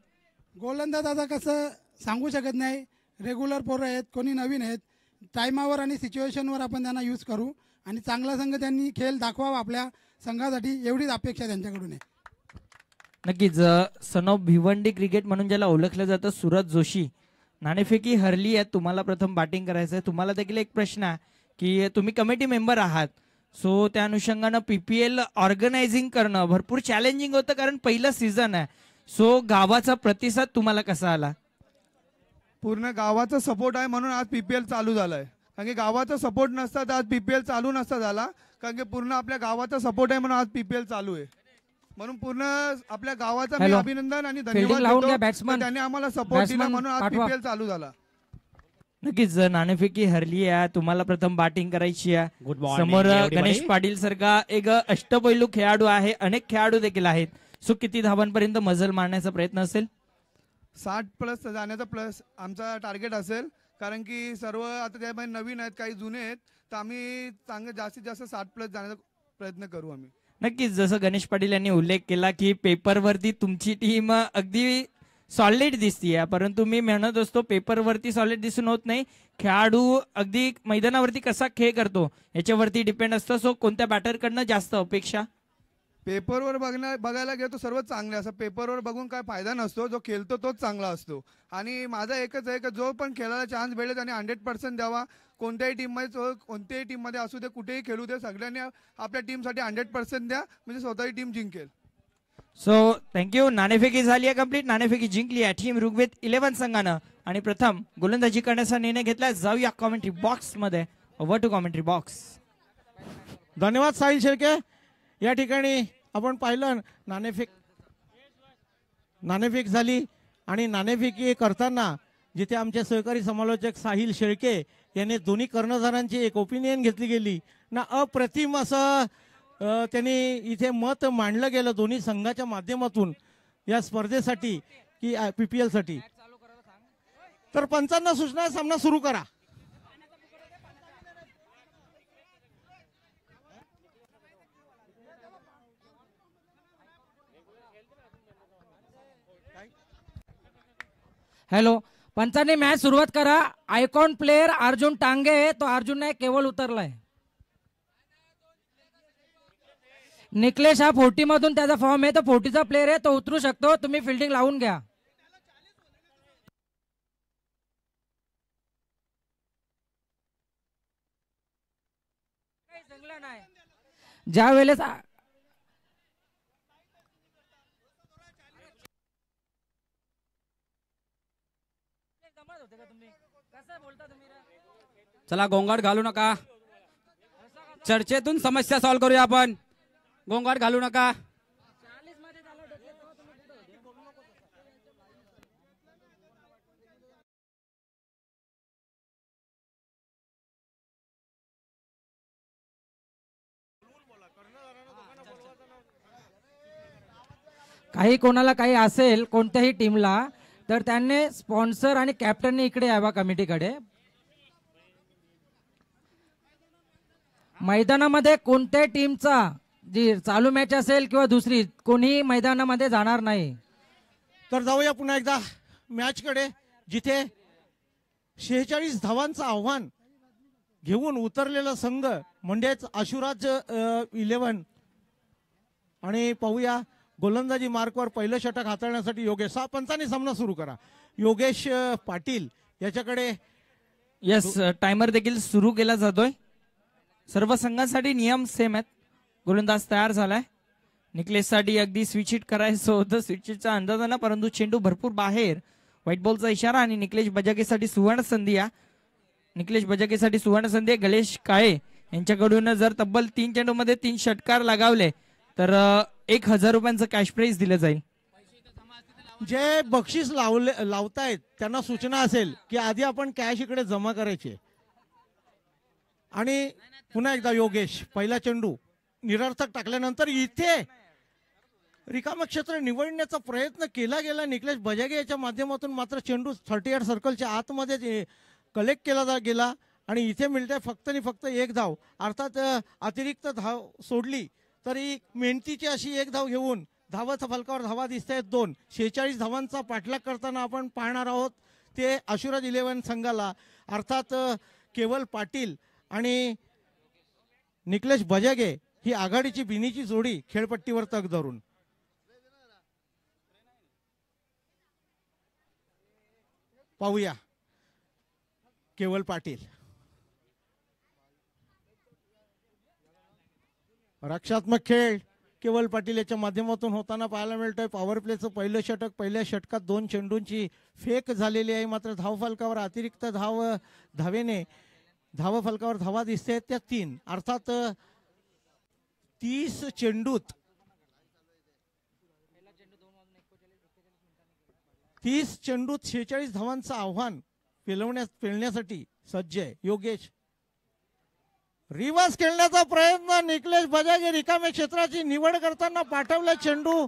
C: गोलंदाज आता कसं सांगू शकत नाही. रेग्युलर पोरं आहेत, कोणी नवीन आहेत. टायमावर आणि सिच्युएशनवर आपण त्यांना यूज करू आणि चांगला संघ त्यांनी खेळ दाखवावा आपल्या संघासाठी, एवढीच अपेक्षा त्यांच्याकडून आहे.
B: नक्कीच. सन ऑफ भिवंडी क्रिकेट म्हणून ज्याला ओळखलं जातं सूरज जोशी, नाणेफेकी हरली आहे. तुम्हाला प्रथम बॅटिंग करायचं आहे. तुम्हाला देखील एक प्रश्न आहे की तुम्ही कमिटी मेंबर आहात. सो त्या अनुषंगानं PPL ऑर्गनायझिंग करणं भरपूर चॅलेंजिंग होतं, कारण पहिलं सीझन आहे. सो गावाचा प्रतिसाद तुम्हाला कसा आला?
D: पूर्ण गावाचा सपोर्ट आहे म्हणून आज PPL चालू झालाय. कारण की गावाचा सपोर्ट नसता तर आज PPL चालू नसता झाला. कारण की पूर्ण आपल्या गावाचा सपोर्ट आहे म्हणून आज PPL चालू आहे. म्हणून पूर्ण आपल्या गावाचा मी अभिनंदन आणि धन्यवाद देतो. त्यांनी आम्हाला सपोर्ट दिला म्हणून आज PPL चालू झाला.
B: नक्कीच. नाणेफेकी हरली आहे. तुम्हाला प्रथम बॅटिंग करायची आहे. समोर गणेश पाटील सारखा एक अष्टपैलू खेळाडू आहे, अनेक खेळाडू देखील आहेत. सो किती धावांपर्यंत मजल मारण्याचा प्रयत्न असेल?
D: 60+ जाण्याचा प्लस आमचा टार्गेट असेल. कारण की सर्व आता त्यामध्ये नवीन आहेत, काही जुने आहेत, तर आम्ही चांगले जास्तीत जास्त 60+ जाण्याचा प्रयत्न करू आम्ही.
B: नक्कीच. जसं गणेश पाटील यांनी उल्लेख केला की पेपरवरती तुमची टीम अगदी सॉलिड दिसतीये, परंतु मी म्हणत असतो पेपरवरती सॉलिड दिसून होत नाही. खेळाडू अगदी मैदानावरती कसा खेळ करतो याच्यावरती डिपेंड असतं. सो कोणत्या बॅटरकडनं जास्त अपेक्षा?
D: पेपरवर बघायला गेलो तर सर्वच चांगले असं. पेपरवर बघून काय फायदा नसतो, जो खेळतो तोच चांगला असतो. आणि माझा एकच आहे की जो पण खेळायला चान्स भेटेल त्याने 100% द्यावा. कोणत्याही टीममध्ये असू दे, कुठेही खेळू दे, सगळ्यांनी आपल्या टीमसाठी 100% द्या, म्हणजे स्वतःची टीम जिंकेल.
B: So thank you. नाणेफेकी झाली आहे कंप्लीट. नाणेफेकी जिंकली आहे टीम ऋग्वेद 11 संघानं आणि प्रथम गोलंदाजी करण्याचा निर्णय घेतला. जाऊया कॉमेंट्री बॉक्स मध्ये. Over to commentary box.
A: धन्यवाद साहिल शेळके. या ठिकाणी आपण पाहिलं नाणेफेक झाली आणि नाणेफेकी करताना जिथे आमचे सहकारी समालोचक साहिल शेळके यांनी दोन्ही कर्णधारांची एक ओपिनियन घेतली गेली ना, अप्रतिम असं त्यांनी इथे मत मांडलं गेलं दोन्ही संघाच्या माध्यमातून या स्पर्धेसाठी की PPL साठी. तर पंचांना सूचना, सामना सुरू करा.
E: हॅलो, पंचांनी मॅच सुरुवात करा. आयकॉन प्लेयर अर्जुन टांगे, तो अर्जुन नाही केवळ उतरलाय. निकलेश हा 40 मधून त्याचा फॉर्म आहे, तो 40चा प्लेयर आहे, तो उतरू शकतो. तुम्ही फिल्डिंग लावून घ्या. ज्या वेळेस
F: चला गोंगाट घालू नका. चर्चेतून समस्या सॉल्व्ह करूया आपण. गोंगाट घालू नका.
E: काही कोणाला काही असेल कोणत्याही टीमला तर त्यांनी स्पॉन्सर आणि कॅप्टनने इकडे यावा कमिटीकडे. मैदानामध्ये कोणत्याही टीमचा जी चालू मॅच असेल किंवा दुसरी कोणीही मैदानामध्ये जाणार नाही.
A: तर जाऊया पुन्हा एकदा मॅच कडे, जिथे 46 धावांचं आव्हान घेऊन उतरलेला संघ म्हणजेच आशुराज 11. आणि पाहूया गोलंदाजी मार्कवर पहिलं षटक हाताळण्यासाठी योगेश. पंचांनी सामना सुरू करा. योगेश पाटील याच्याकडे.
B: यस, टायमर देखील सुरू केला जातोय. सर्व संघांसाठी नियम सेम आहेत. गोलंदाज तयार झालाय. निकलेशसाठी अगदी स्विच हिट करायचं होतं, स्विच हिटचा अंदाज आला परंतु चेंडू भरपूर बाहेर. व्हाईट बॉलचा इशारा आणि निकलेश बजागेसाठी सुवर्ण संधी. निकलेश बजागेसाठी सुवर्ण संधी. गणेश काळे यांच्याकडून जर तब्बल 3 चेंडूमध्ये 3 षटकार लगावले तर 1000 रुपयांचं कॅश प्राइज दिलं जाईल.
A: जे बक्षीस लावतायत त्यांना सूचना असेल की आधी आपण कॅश इकडे जमा करायचे. आणि पुन्हा एकदा योगेश पहिला चेंडू निरर्थक टाकल्यानंतर इथे रिकाम क्षेत्र निवडण्याचा प्रयत्न केला गेला निकलेश बजागे याच्या माध्यमातून, मात्र चेंडू 38 सर्कलच्या आतमध्ये कलेक्ट केला गेला आणि इथे मिळते फक्त आणि फक्त 1 धाव. अर्थात अतिरिक्त धाव सोडली तरी मेहनतीची अशी 1 धाव घेऊन धावाच्या फलकावर धावा दिसत आहेत 2. 46 धावांचा पाठलाग करताना आपण पाहणार आहोत ते आशुराज 11 संघाला. अर्थात केवल पाटील आणि निकलेश बजागे ही आघाडीची बिनीची जोडी खेळपट्टीवर तग धरून. पाहूया केवल पाटील. रक्षात्मक खेळ केवल पाटील याच्या माध्यमातून होताना पाहायला मिळतोय. पॉवर प्लेचं पहिलं षटक, पहिल्या षटकात 2 चेंडूंची फेक झालेली आहे, मात्र धाव फलकावर अतिरिक्त धावेने धाव फलकावर धावा दिसते त्या 3. अर्थात 30 चेंडूत 46 धावांचं आव्हान पेलण्यासाठी सज्ज आहे योगेश. रिव्हर्स खेळण्याचा प्रयत्न. निकलेश बजागे रिकाम्या क्षेत्राची निवड करताना पाठवला चेंडू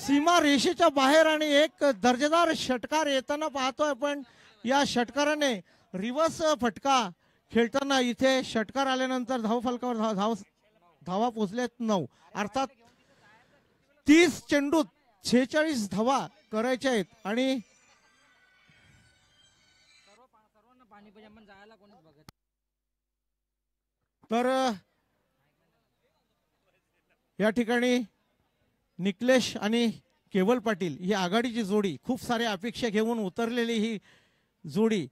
A: सीमा रेषेच्या बाहेर आणि एक दर्जेदार षटकार येताना पाहतोय आपण. या षटकाराने रिव्हर्स फटका खेळताना इथे षटकार आल्यानंतर धाव फलकावर धावा पोहोचल्यात 9. अर्थात 30 चेंडूत 46 धावा करायच्या आहेत. आणि तर या ठिकाणी निकलेश आणि केवल पाटील ही आघाडीची जोडी, खूप साऱ्या अपेक्षा घेऊन उतरलेली ही जोडी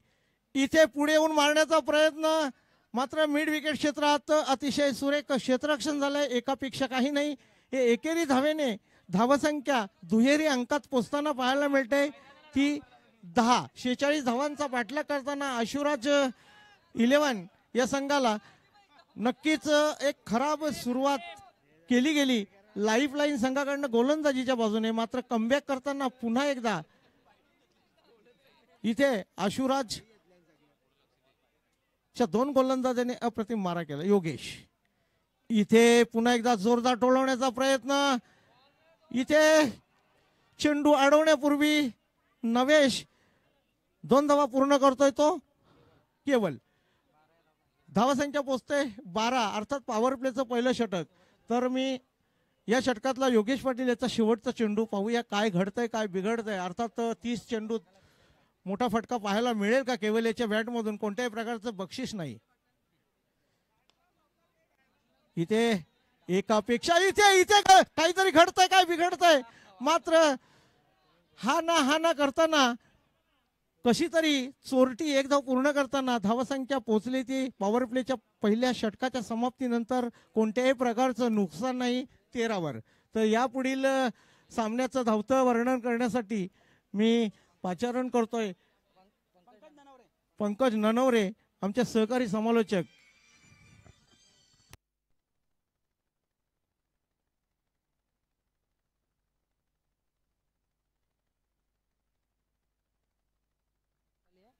A: इथे पुढे येऊन मारण्याचा प्रयत्न. मात्र मिड विकेट क्षेत्रात अतिशय सुरेख क्षेत्ररक्षण झालंय. एकापेक्षा काही नाही. हे एकेरी धावेने धावसंख्या दुहेरी अंकात पोचताना पाहायला मिळते ती 10. 46 धावांचा पाठलाग करताना आशुराज 11 या संघाला नक्कीच एक खराब सुरुवात केली गेली लाईफ लाईन संघाकडनं गोलंदाजीच्या बाजूने. मात्र कमबॅक करताना पुन्हा एकदा इथे आशुराज 2 गोलंदाजांनी अप्रतिम मारा केला. योगेश इथे पुन्हा एकदा जोरदार टोलवण्याचा प्रयत्न. इथे चेंडू अडवण्यापूर्वी नवेश 2 धावा पूर्ण करतोय तो केवल. धावसंख्या पोचते 12. अर्थात पॉवर प्लेचं पहिलं षटक. तर मी या षटकातला योगेश पाटील याचा शेवटचा चेंडू पाहूया काय घडतंय काय बिघडतंय. अर्थात 30 चेंडूत मोठा फटका पाहायला मिळेल का केवल्याच्या बॅटमधून? कोणत्याही प्रकारचं बक्षीस नाही इथे. एकापेक्षा इथे इथे काहीतरी घडतंय, काय बिघडतंय. मात्र हा ना करताना कशी तरी चोरटी एक धाव पूर्ण करताना धावसंख्या पोहोचली ती पॉवर प्लेच्या पहिल्या षटकाच्या समाप्तीनंतर. कोणत्याही प्रकारचं नुकसान नाही 13वर. तर यापुढील सामन्याचं धावतं वर्णन करण्यासाठी मी पाचारण करतोय पंकज ननवरे, आमचे सहकारी समालोचक.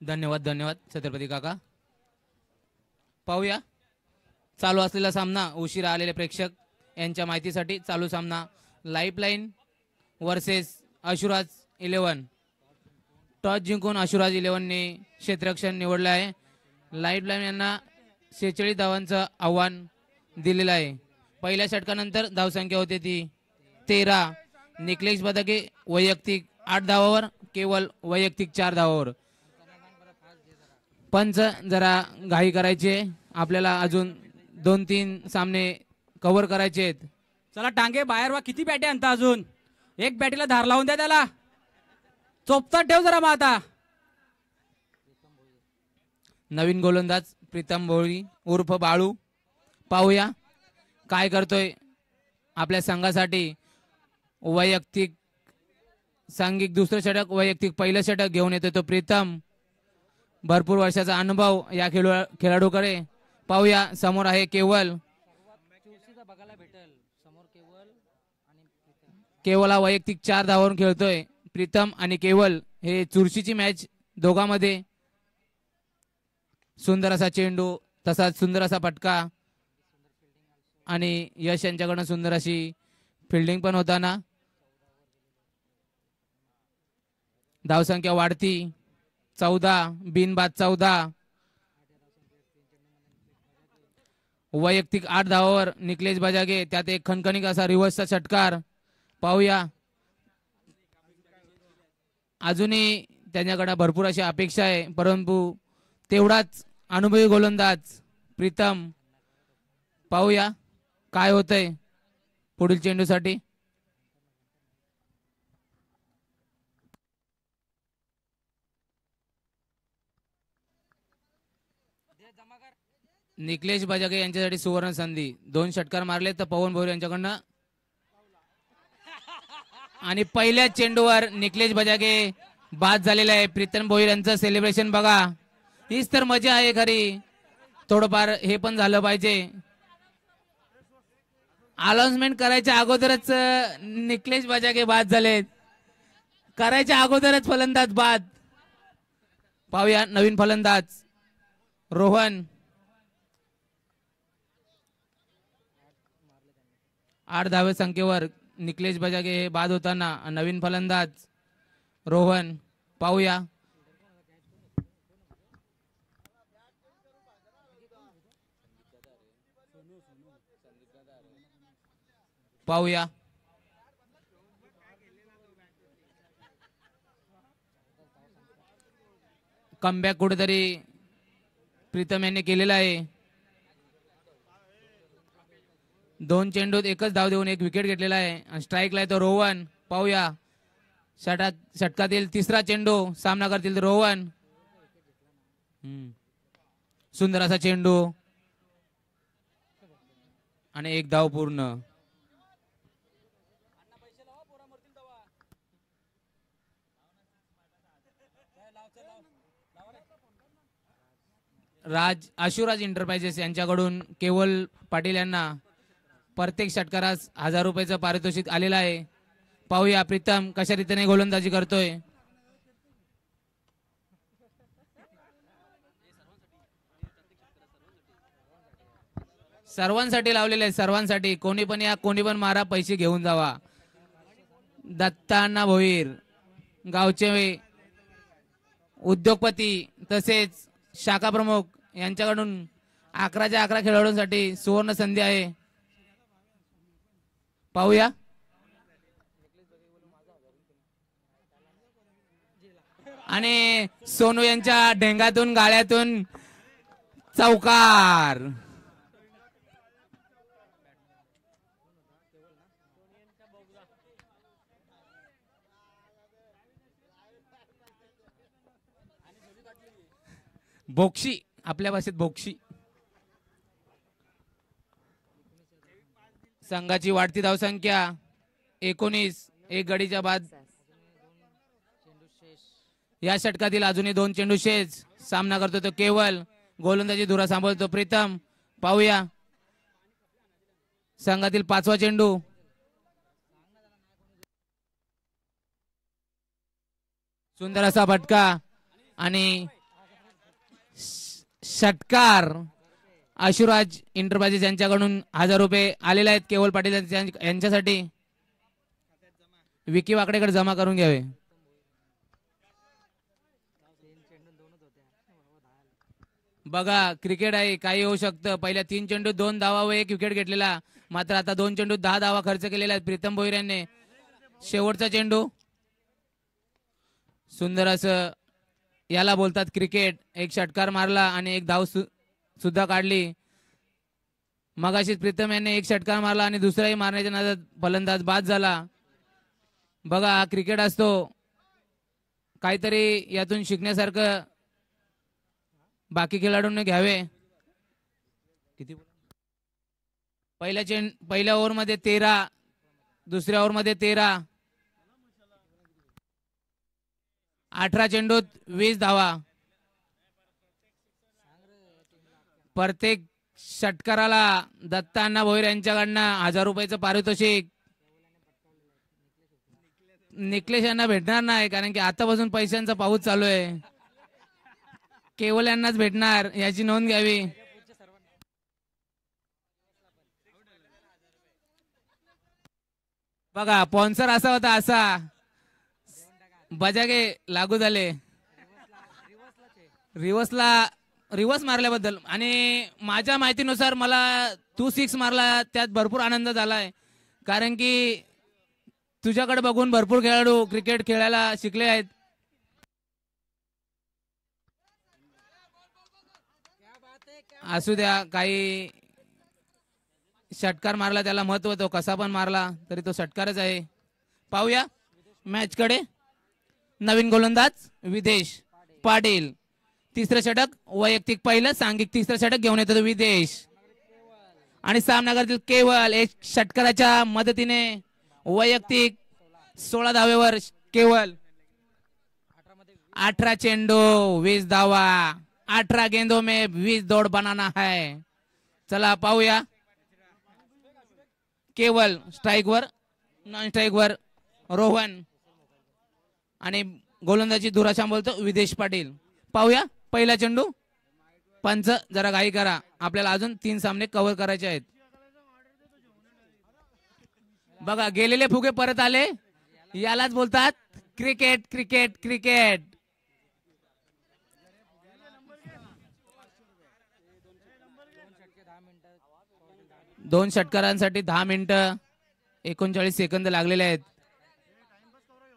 G: धन्यवाद धन्यवाद छत्रपती काका. पाहूया चालू असलेला सामना. उशिरा आलेले प्रेक्षक यांच्या माहितीसाठी चालू सामना लाईफलाईन वर्सेस आशुराज 11. टॉस जिंकून आशुराज 11ने क्षेत्ररक्षण निवडलं आहे. लाईफलाईन यांना 46 धावांचं आव्हान दिलेलं आहे. पहिल्या षटकानंतर धावसंख्या होते ती 13. निकलेश बदके वैयक्तिक 8 धावावर, केवळ वैयक्तिक 4 धावावर. पंच जरा घाई करायचे, आपल्याला अजून 2-3 सामने कव्हर करायचे आहेत.
F: चला टांगे बाहेर वा. किती बॅटे आणता अजून? एक बॅटीला धार लावून द्या त्याला. चोपता ठेव जरा मग आता.
G: नवीन गोलंदाज प्रीतम भोळी उर्फ बाळू. पाहूया काय करतोय आपल्या संघासाठी. वैयक्तिक सांघिक दुसरं षटक, वैयक्तिक पहिलं षटक घेऊन येतो तो प्रीतम. भरपूर वर्षाचा अनुभव या खेळाडूकडे. पाहूया समोर आहे केवल. केवल हा वैयक्तिक 4 धावावरून खेळतोय. प्रीतम आणि केवल हे चुरशीची मॅच दोघांमध्ये. सुंदर असा चेंडू, तसाच सुंदर असा फटका आणि यश यांच्याकडून सुंदर अशी फिल्डिंग पण होताना. धावसंख्या वाढती 14, बिनबाद 14. वैयक्तिक 8 धावावर निकलेश बजागे, त्यात एक खणखणीत असा रिव्हर्सचा षटकार. पाहूया अजूनही त्यांच्याकडे भरपूर अशी अपेक्षा आहे, परंतु तेवढाच अनुभवी गोलंदाज प्रीतम. पाहूया काय होतंय पुढील चेंडूसाठी. निकलेश बजागे यांच्यासाठी सुवर्ण संधी. 2 षटकार मारले तर पवन भोईर यांच्याकडनं. आणि पहिल्या चेंडूवर निकलेश बजागे बाद झालेला आहे. प्रीतम भोईर यांचं सेलिब्रेशन बघा. हीच तर मजा आहे खरी. थोडंफार हे पण झालं पाहिजे. अनाउन्समेंट करायच्या अगोदरच निकलेश बजागे बाद झालेत. करायच्या अगोदरच फलंदाज बाद. पाहूया नवीन फलंदाज रोहन. 8 धावे संख्येवर निकलेश बजागे हे बाद होताना. नवीन फलंदाज रोहन. पाहूया पाहूया कमबॅक कुठेतरी प्रीतम यांनी केलेला आहे. 2 चेंडूत एकच धाव देऊन 1 विकेट घेतलेला आहे. आणि स्ट्राईकला आहे तो रोहन. पाहूया षटकातील 3रा चेंडू सामना करतील रोहन. सुंदर असा चेंडू आणि 1 धाव पूर्ण. आशुराज एंटरप्राइजेस यांच्याकडून केवल पाटील यांना प्रत्येक षटकारास 1000 रुपयाचं पारितोषिक आलेलं आहे. पाहूया प्रीतम कशा रीतीने गोलंदाजी करतोय. सर्वांसाठी लावलेले आहे, सर्वांसाठी. कोणी पण या, कोणी पण मारा, पैसे घेऊन जावा. दत्ताअण्णा भोईर गावचे उद्योगपती तसेच शाखा प्रमुख यांच्याकडून 11च्या 11 खेळाडूंसाठी सुवर्ण संधी आहे. पाहूया आणि सोनू यांच्या ढेंगातून गाळ्यातून चौकार. बोक्षी, आपल्या भाषेत बोक्षी. संघाची वाढती धावसंख्या 19. एक गडीच्या बाद या षटकातील अजूनही 2 चेंडू शेष. सामना करतो तो केवल, गोलंदाजी धुरा सांभाळतो प्रीतम. पाहूया संघातील 5वा चेंडू. सुंदर असा फटका आणि षटकार. आशुराज इंटरप्राइजेस यांच्याकडून 1000 रुपये आलेले आहेत केवल पाटील यांच्यासाठी. विकी वाकडेकडे जमा करून घ्यावे. बघा क्रिकेट आहे, काही होऊ शकतं. पहिल्या 3 चेंडू 2 धावा व 1 विकेट घेतलेला, मात्र आता 2 चेंडू 10 धावा खर्च केलेला आहे प्रीतम भोईर यांनी. शेवटचा चेंडू. सुंदर असं याला बोलतात क्रिकेट. एक षटकार मारला आणि एक धाव सुद्धा काढली. मगाशीच प्रीतम यांनी एक षटकार मारला आणि दुसराही मारण्याच्या नादात फलंदाज बाद झाला. बघा हा क्रिकेट असतो, काहीतरी यातून शिकण्यासारखं बाकी खेळाडूंनी घ्यावे. किती पहिल्या ओव्हरमध्ये 13, दुसऱ्या ओव्हरमध्ये 13. 18 चेंडूत 20 धावा. प्रत्येक षटकाराला दत्ता अण्णा भोईर यांच्याकडनं 1000 रुपयाचं पारितोषिक. निकलेश यांना भेटणार नाही, कारण की आतापासून पैशांचा पाऊस चालू आहे. केवल यांनाच भेटणार, याची नोंद घ्यावी. बघा स्पॉन्सर असा होता, असा बजागे लागू झाले रिवर्स मारल्याबद्दल. आणि माझ्या माहितीनुसार मला तू 6 मारला त्यात भरपूर आनंद झालाय, कारण की तुझ्याकडे बघून भरपूर खेळाडू क्रिकेट खेळायला शिकले आहेत. असू द्या, काही षटकार मारला त्याला महत्व, तो कसा पण मारला तरी तो षटकारच आहे. पाहूया मॅच कडे. नवीन गोलंदाज विदेश पाटील. तिसरं षटक वैयक्तिक पहिलं, सांघिक तिसरं षटक घेऊन येतो विदेश. आणि सामनागारातील केवल एक षटकाराच्या मदतीने वैयक्तिक 16 धावेवर केवल. 18 चेंडू 20 धावा. 18 गेंदों में 20 दौड़ बनाना है. चला पाहूया. केवल स्ट्राईकवर, नॉन स्ट्राईकवर रोहन आणि गोलंदाजी धुरा सांभाळतो विदेश पाटील. पाहूया पहिला चेंडू. पंच जरा घाई करा, आपल्याला अजून 3 सामने कव्हर करायचे आहेत. बघा गेलेले फुगे परत आले, यालाच बोलतात क्रिकेट क्रिकेट क्रिकेट. दोन षटकारांसाठी 10 मिनिटं 39 सेकंद लागलेले आहेत.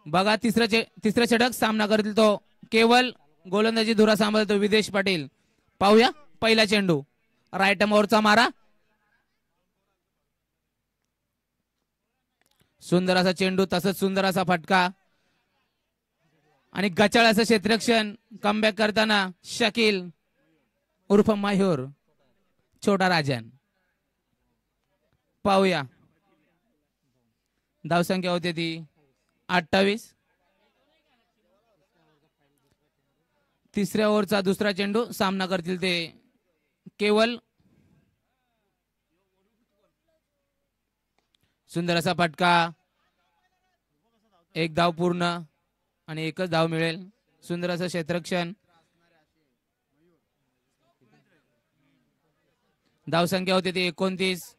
G: बघा तिसरं षटक सामना करतील तो केवल, गोलंदाजी धुरा सांभाळतो विदेश पाटील. पाहूया पहिला चेंडू. राईट मोरचा मारा. सुंदर असा चेंडू, तसंच सुंदर असा फटका आणि गचाळ असं क्षेत्ररक्षण. कमबॅक करताना शकील उर्फ मयूर छोटा राजन. पाहूया धावसंख्या होती ती 28. तिसऱ्या ओव्हरचा दुसरा चेंडू. सामना करतील ते केवल. सुंदर असा फटका. 1 धाव पूर्ण आणि 1च धाव मिळेल. सुंदर असं क्षेत्ररक्षण. धावसंख्या होती ती 29.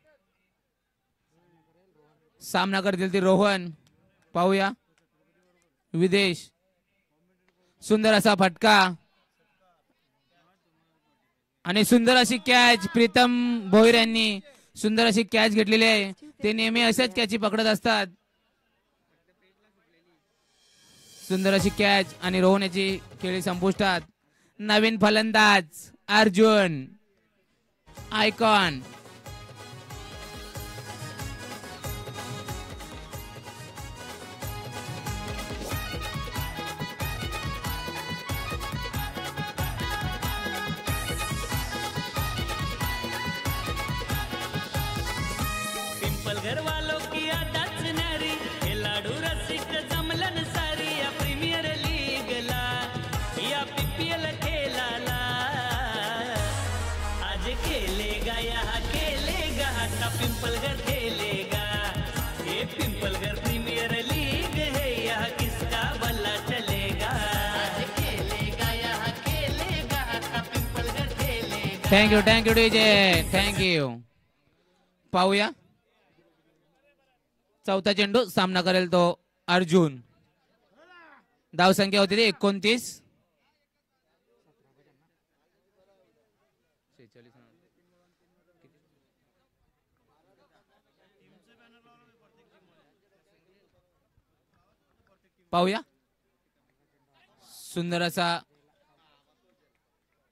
G: सामना करतील ती रोहन. पाहूया विदेश. सुंदर असा फटका आणि सुंदर अशी कॅच. प्रीतम भोईर यांनी सुंदर अशी कॅच घेतलेली आहे. ते नेहमी अशाच कॅची पकडत असतात. सुंदर अशी कॅच आणि रोहन याची खेळी संपुष्टात. नवीन फलंदाज अर्जुन आयकॉन.
H: घर वालों की आदत न्यारी खिलाड़ू रसिक जमलन सारी या प्रीमियर लीग ला या पीपीएल खेलाला आज खेलेगा यहाँ खेलेगा का पिंपलगढ़ खेलेगा. ये पिंपलगढ़ प्रीमियर लीग है यहाँ किसका भला चलेगा. आज खेलेगा यहाँ खेलेगा का पिंपलगढ़ खेलेगा.
G: Thank you DJ thank you. पाहूया चौथा चेंडू सामना करेल तो अर्जुन. धावसंख्या होती ती 29. पाहूया सुंदर असा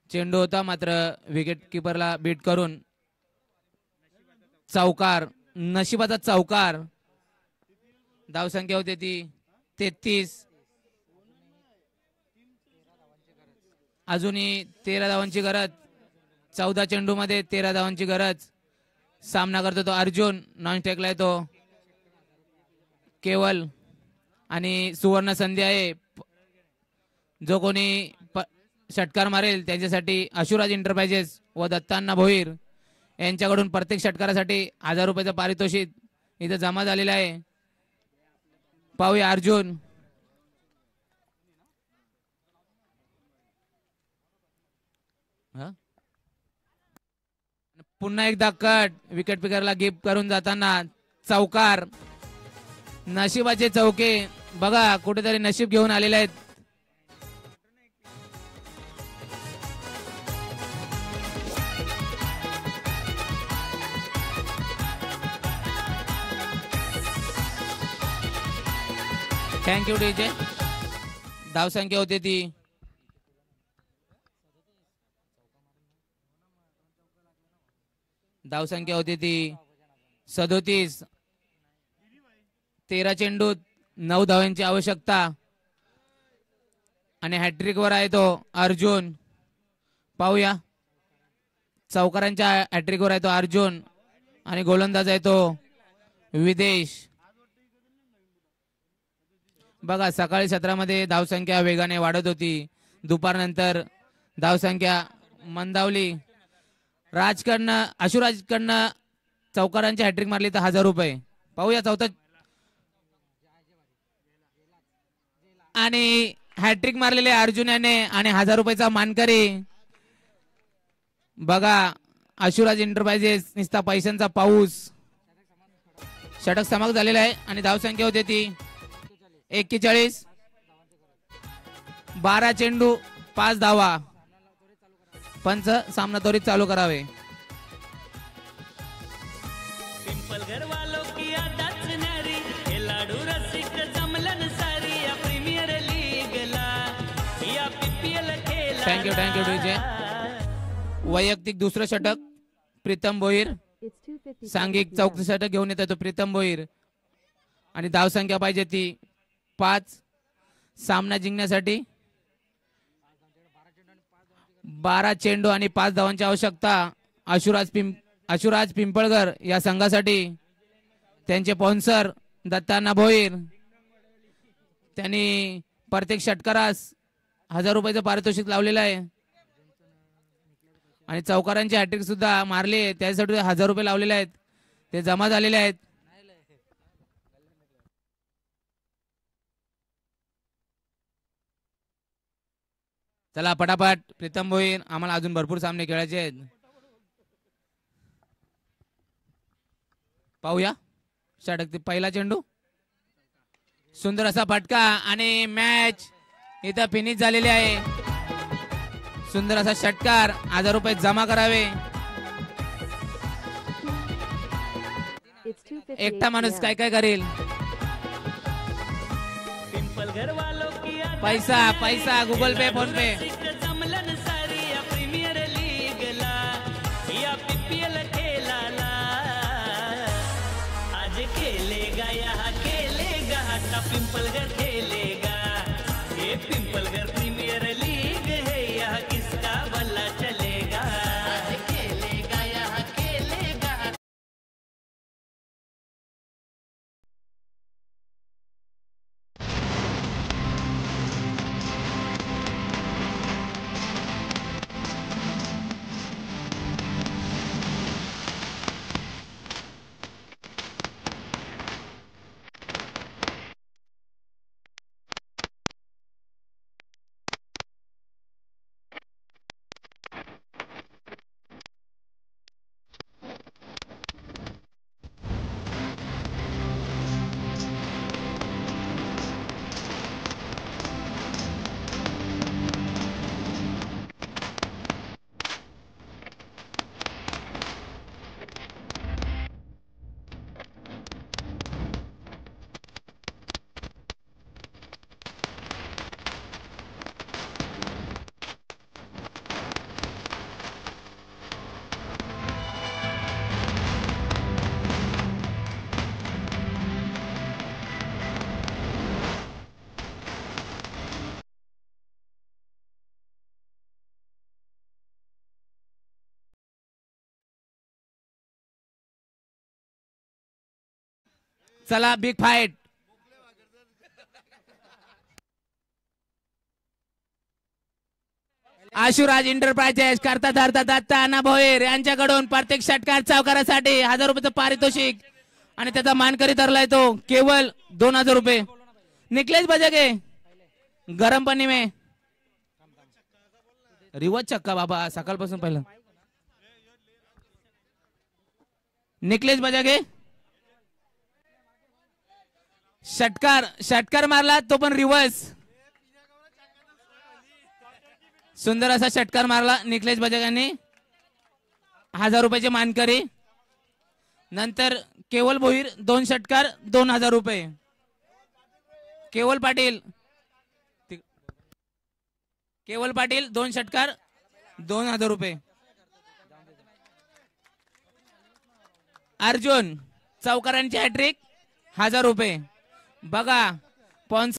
G: चेंडू होता मात्र विकेट किपरला बीट करून चौकार. नशिबाचा चौकार. धावसंख्या होती ती 33. अजूनही 13 धावांची गरज. 14 चेंडू मध्ये 13 धावांची गरज. सामना करतो तो अर्जुन. नॉन स्ट्राईकला आहे तो केवल आणि सुवर्ण संधी आहे. जो कोणी षटकार मारेल त्याच्यासाठी आशुराज एंटरप्राइजेस व दत्तांना भोईर यांच्याकडून प्रत्येक षटकारासाठी 1000 रुपयाचं पारितोषिक इथं जमा झालेलं आहे. पाहूया अर्जुन. पुन्हा एकदा कट. विकेट पिकरला गिफ्ट करून जाताना चौकार. नशिबाचे चौके बघा कुठेतरी नशीब घेऊन आलेले आहेत. Thank you DJ. धावसंख्या होती ती 37. 13 चेंडूत 9 धावांची आवश्यकता आणि हॅट्रिक वर आहे तो अर्जुन. पाहूया चौकारांच्या हॅट्रिक वर आहे तो अर्जुन आणि गोलंदाज आहे तो विदेश. बघा सकाळी सत्रामध्ये धावसंख्या वेगाने वाढत होती. दुपारनंतर धावसंख्या मंदावली. राजकडनं आशुराजकडनं चौकारांची हॅट्रिक मारली तर 1000 रुपये. पाहूया चौथा आणि हॅट्रिक मारलेले अर्जुन याने आणि 1000 रुपयाचा मानकरी. बघा आशुराज एंटरप्राइजेस निस्ता पैशांचा पाऊस. षटक समाप्त झालेला आहे आणि धावसंख्या होती ती 41. 12 चेंडू 5 धावा. पंच सामना त्वरित चालू करावे.
H: पिंपलगढ़ वालों की आदत न्यारी खिलाड़ू रसिक जमलन सारी या प्रीमियर लीग ला या पीपीएल खेला.
G: Thank you DJ. वैयक्तिक दुसरं षटक प्रीतम भोईर. सांघिक चौथं षटक घेऊन येतो तो प्रीतम भोईर आणि धावसंख्या पाहिजे ती 5. सामना जिंकण्यासाठी 12 चेंडू आणि 5 धावांची आवश्यकता. आशुराज पिंपळगर या संघासाठी त्यांचे स्पॉन्सर दत्तांना भोईर. त्यांनी प्रत्येक षटकारास 1000 रुपयाचं पारितोषिक लावलेलं आहे आणि चौकारांची हॅट्रिक सुद्धा मारली. त्यासाठी 1000 रुपये लावलेले आहेत. ते जमा झालेले आहेत. चला पटापट प्रीतम भोईर. आम्हाला अजून भरपूर सामने खेळायचे आहेत. पाहूया षटक पहिला चेंडू. सुंदर असा फटका आणि मॅच इथं फिनिश झालेली आहे. सुंदर असा षटकार. 1000 रुपये जमा करावे. एकटा माणूस काय काय करेल.
H: पिंपलगढ़ वालों की
G: पैसा पैसा गुगल पे फोन पे
H: जमलन सारी या प्रीमियर लीगला या पीपीएल खेळाला आज खेलेगा यहाँ खेलेगा का पिंपलगढ़ खेलेगा ये पिंपलगढ़ प्रीमियर लीग है यहाँ किसका बल्ला चलेगा आज खेलेगा यहाँ खेलेगा
G: चला बिग फाईट आशुराज एंटरप्राइजेस करता धरता दत्ता अण्णा भोईर यांच्याकडून प्रत्येक षटकार चौकारासाठी 1000 रुपयाचं पारितोषिक आणि त्याचा मानकरी ठरलाय तो केवळ 2000 रुपये. निकलेश बजागे गरम पाणी में रिवर्स चक्का बाबा सकाळपासून पहिलं. निकलेश बजागे षटकार मारला तो पण रिवर्स. सुंदर असा षटकार मारला निकलेश बजागांनी. 1000 रुपयाचे मानकरी. नंतर केवल भोईर 2 षटकार 2000 रुपये. केवल पाटील 2 षटकार 2000 रुपये. अर्जुन चौकारांची हॅट्रिक 1000 रुपये. बघा